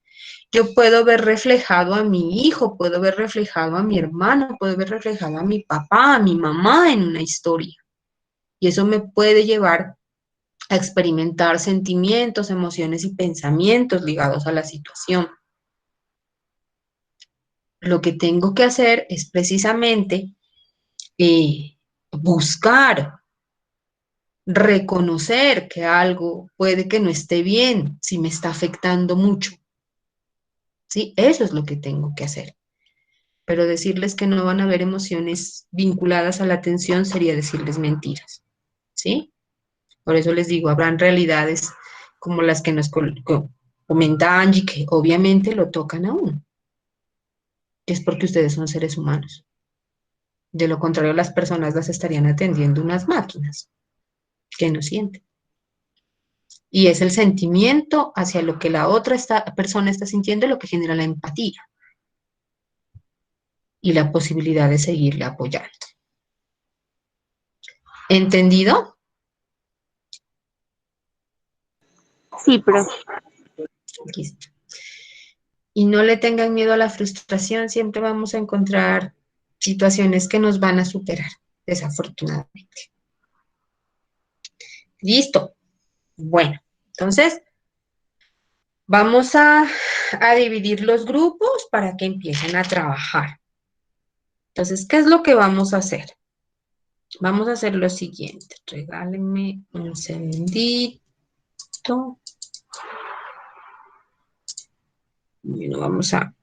Yo puedo ver reflejado a mi hijo, puedo ver reflejado a mi hermano, puedo ver reflejado a mi papá, a mi mamá en una historia. Y eso me puede llevar a experimentar sentimientos, emociones y pensamientos ligados a la situación. Lo que tengo que hacer es precisamente buscar, reconocer que algo puede que no esté bien, si me está afectando mucho. ¿Sí? Eso es lo que tengo que hacer. Pero decirles que no van a haber emociones vinculadas a la atención sería decirles mentiras. ¿Sí? Por eso les digo, habrán realidades como las que nos comenta Angie, que obviamente lo tocan a uno. Es porque ustedes son seres humanos. De lo contrario, las personas las estarían atendiendo unas máquinas que no sienten. Y es el sentimiento hacia lo que la otra persona está sintiendo lo que genera la empatía y la posibilidad de seguirle apoyando. ¿Entendido? Sí, profe. Listo. Y no le tengan miedo a la frustración, siempre vamos a encontrar situaciones que nos van a superar, desafortunadamente. Listo. Bueno, entonces, Vamos a dividir los grupos para que empiecen a trabajar. Entonces, ¿qué es lo que vamos a hacer? Vamos a hacer lo siguiente. Regálenme un segundito. Bueno, vamos a...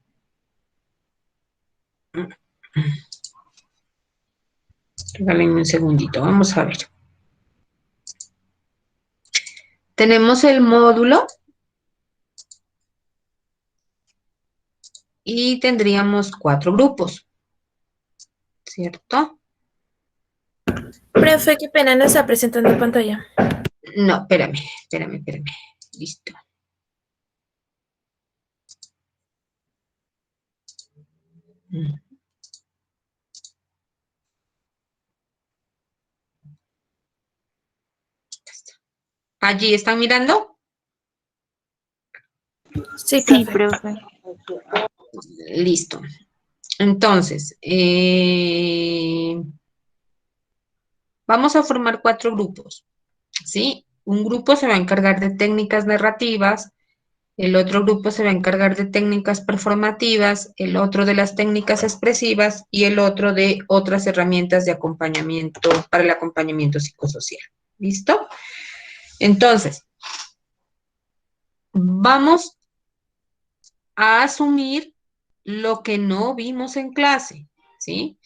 Regálenme un segundito. Vamos a ver. Tenemos el módulo y tendríamos 4 grupos, ¿cierto? Profe, qué pena, no está presentando en pantalla. No, espérame. Listo. ¿Allí están mirando? Sí, Sí, profe. profe. Listo. Entonces, vamos a formar 4 grupos, ¿sí? Un grupo se va a encargar de técnicas narrativas, el otro grupo se va a encargar de técnicas performativas, el otro de las técnicas expresivas y el otro de otras herramientas de acompañamiento para el acompañamiento psicosocial. ¿Listo? Entonces, vamos a asumir lo que no vimos en clase, ¿sí?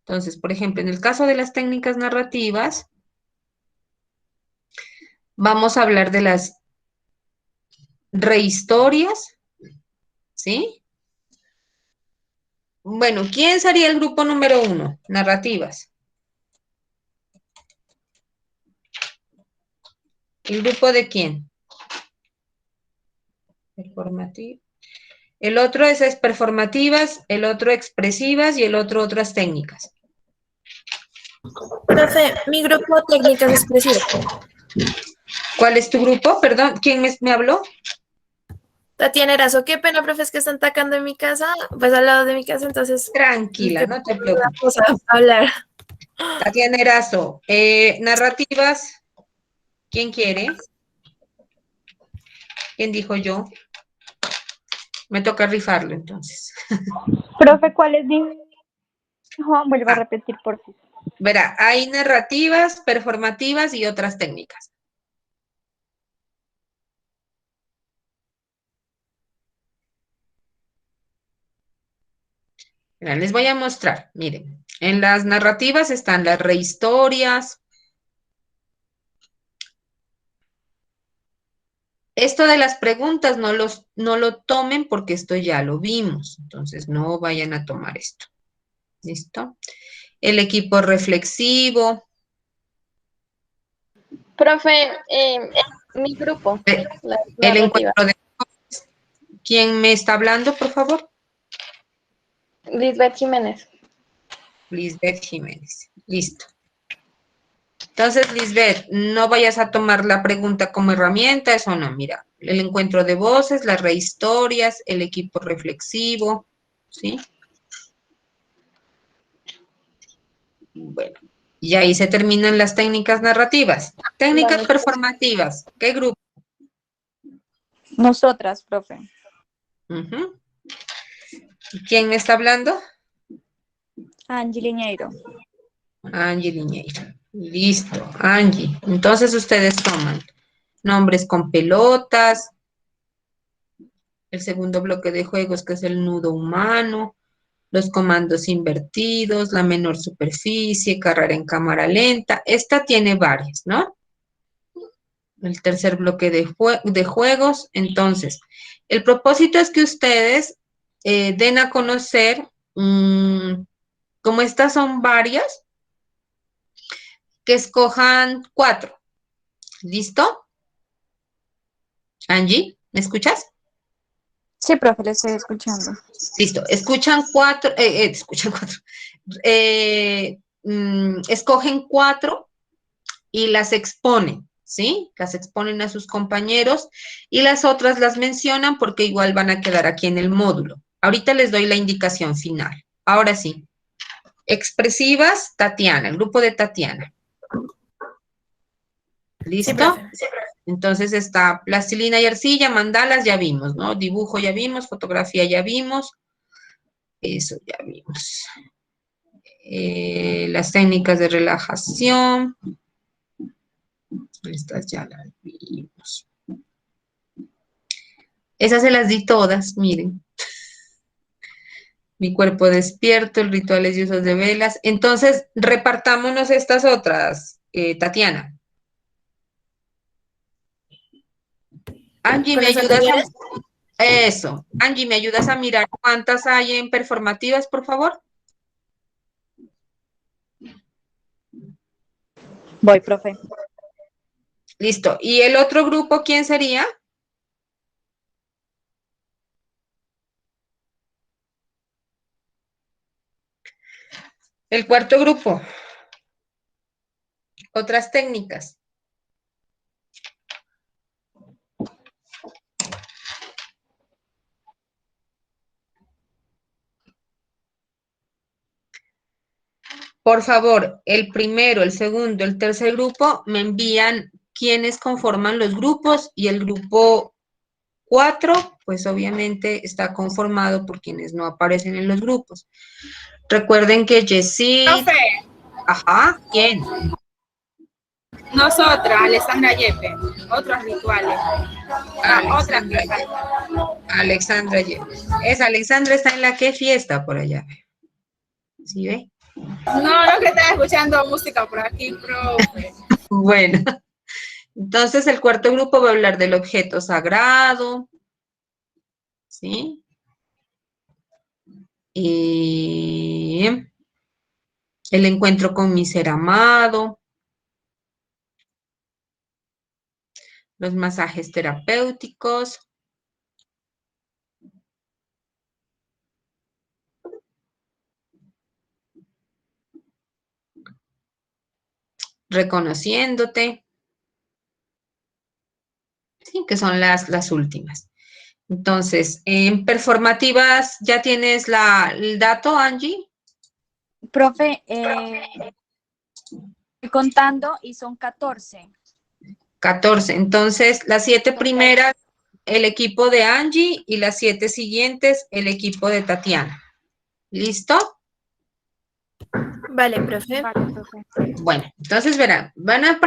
Entonces, por ejemplo, en el caso de las técnicas narrativas, vamos a hablar de las rehistorias, ¿sí? Bueno, ¿quién sería el grupo número 1? Narrativas. ¿El grupo de quién? Performativo. El otro es performativas, el otro expresivas y el otro otras técnicas. Profe, mi grupo técnicas expresivas. ¿Cuál es tu grupo? Perdón, ¿quién me habló? Tatiana Erazo, qué pena, profe, es que están atacando en mi casa, pues al lado de mi casa, entonces Tranquila, no te preocupes. vamos a hablar. Tatiana Erazo, narrativas, ¿quién quiere? ¿Quién dijo yo? Me toca rifarlo entonces. Profe, ¿cuáles dijo? Vuelvo a Ah, repetir por favor. verá, hay narrativas, performativas y otras técnicas. Verá, les voy a mostrar, miren, en las narrativas están las rehistorias. Esto de las preguntas no lo tomen porque esto ya lo vimos, entonces no vayan a tomar esto. ¿Listo? El equipo reflexivo. Profe, mi grupo, eh, la El narrativa. encuentro de... ¿Quién me está hablando, por favor? Lisbeth Jiménez. Lisbeth Jiménez. Listo. Entonces, Lisbeth, no vayas a tomar la pregunta como herramienta, eso no, mira. El encuentro de voces, las rehistorias, el equipo reflexivo, ¿sí? Bueno, y ahí se terminan las técnicas narrativas. Técnicas Vale. performativas, ¿qué grupo? Nosotras, profe. Ujú. ¿Quién me está hablando? Angie Liñeiro. Angie Liñeiro. Listo, Angie. Entonces ustedes toman nombres con pelotas, el segundo bloque de juegos que es el nudo humano, los comandos invertidos, la menor superficie, carrera en cámara lenta. Esta tiene varias, ¿no? El tercer bloque de juegos. Entonces, el propósito es que ustedes den a conocer, como estas son varias, que escojan 4. ¿Listo? Angie, ¿me escuchas? Sí, profe, le estoy escuchando. Listo. Escogen 4 y las exponen, ¿sí? Las exponen a sus compañeros y las otras las mencionan porque igual van a quedar aquí en el módulo. Ahorita les doy la indicación final. Ahora sí. Expresivas, Tatiana, el grupo de Tatiana. ¿Listo? profe. Entonces está plastilina y arcilla, mandalas, ya vimos, ¿no? Dibujo ya vimos, fotografía ya vimos. Eso ya vimos. Las técnicas de relajación. Estas ya las vimos. Esas se las di todas, miren. Mi cuerpo despierto, el rituales y usos de velas. Entonces, repartámonos estas otras, Tatiana. Angie, ¿Con ¿me los ayudas anteriores? Eso. Angie, ¿me ayudas a mirar cuántas hay en performativas, por favor? Voy, profe. Listo. ¿Y el otro grupo quién sería? El cuarto grupo. Otras técnicas. Por favor, el primero, el segundo, el tercer grupo me envían quiénes conforman los grupos y el grupo 4, pues obviamente está conformado por quienes no aparecen en los grupos. Recuerden que Yesid, Profe, ajá, ¿quién? nosotras, Alessandra Yepe, otros rituales. Otra Alexandra, Alexandra Yepes. Esa Alexandra está en la qué fiesta por allá. ¿Sí ve? No que estaba escuchando música por aquí, profe. Bueno, entonces el cuarto grupo va a hablar del objeto sagrado, ¿sí? Y el encuentro con mi ser amado, los masajes terapéuticos, reconociéndote, ¿sí? Que son las últimas. Entonces, en performativas, ¿ya tienes el dato, Angie? Profe, estoy contando y son 14. 14. Entonces, las 7 primeras, el equipo de Angie y las 7 siguientes, el equipo de Tatiana. ¿Listo? Vale, profe. Vale, profe. Bueno, entonces verán, van a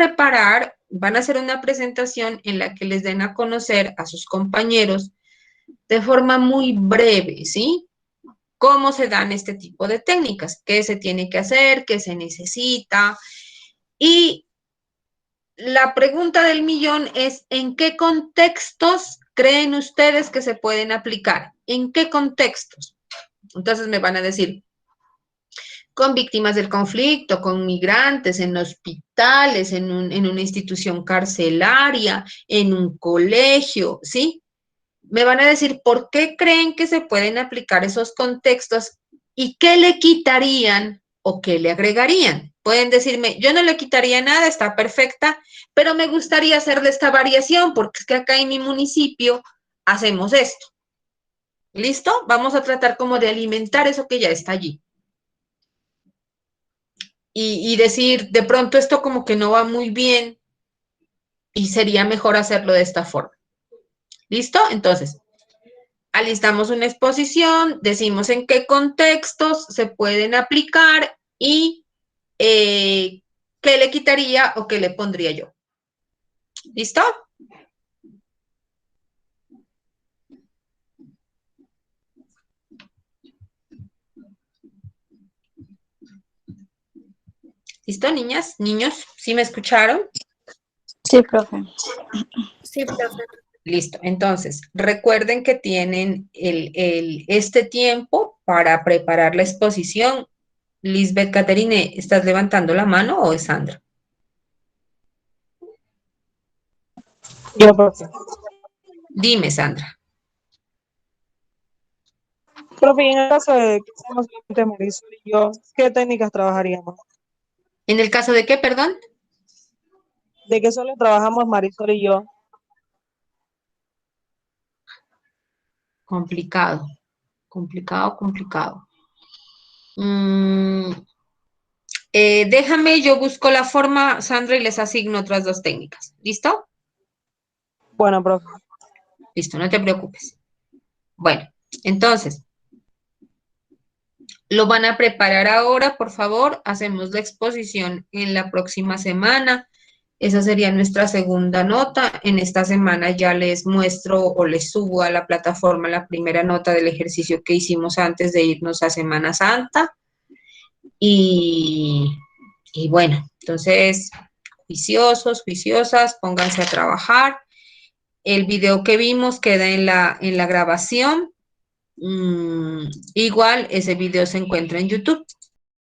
hacer una presentación en la que les den a conocer a sus compañeros de forma muy breve, ¿sí? Cómo se dan este tipo de técnicas, qué se tiene que hacer, qué se necesita. Y la pregunta del millón es, ¿en qué contextos creen ustedes que se pueden aplicar? ¿En qué contextos? Entonces me van a decir, con víctimas del conflicto, con migrantes, en hospitales, en una institución carcelaria, en un colegio, ¿sí? Me van a decir por qué creen que se pueden aplicar esos contextos y qué le quitarían o qué le agregarían. Pueden decirme, yo no le quitaría nada, está perfecta, pero me gustaría hacerle esta variación porque es que acá en mi municipio hacemos esto. ¿Listo? Vamos a tratar como de alimentar eso que ya está allí. Y decir, de pronto esto como que no va muy bien y sería mejor hacerlo de esta forma. ¿Listo? Entonces, alistamos una exposición, decimos en qué contextos se pueden aplicar y qué le quitaría o qué le pondría yo. ¿Listo? ¿Listo, niñas? ¿Niños? ¿Sí me escucharon? Sí, profe. Sí, profe. Listo. Entonces, recuerden que tienen este tiempo para preparar la exposición. Lisbeth Caterine, ¿estás levantando la mano o es Sandra? Yo, profe. Dime, Sandra. Profe, y en el caso de que seamos solamente Marisol y yo, ¿qué técnicas trabajaríamos? ¿En el caso de qué, perdón? De que solo trabajamos Marisol y yo. Complicado, complicado, complicado. Déjame, yo busco la forma, Sandra, y les asigno otras 2 técnicas. ¿Listo? Bueno, profe. Listo, no te preocupes. Bueno, entonces, lo van a preparar ahora, por favor. Hacemos la exposición en la próxima semana. Esa sería nuestra segunda nota. En esta semana ya les muestro o les subo a la plataforma la primera nota del ejercicio que hicimos antes de irnos a Semana Santa. Y bueno, entonces, juiciosos, juiciosas, pónganse a trabajar. El video que vimos queda en la grabación. Igual ese video se encuentra en YouTube.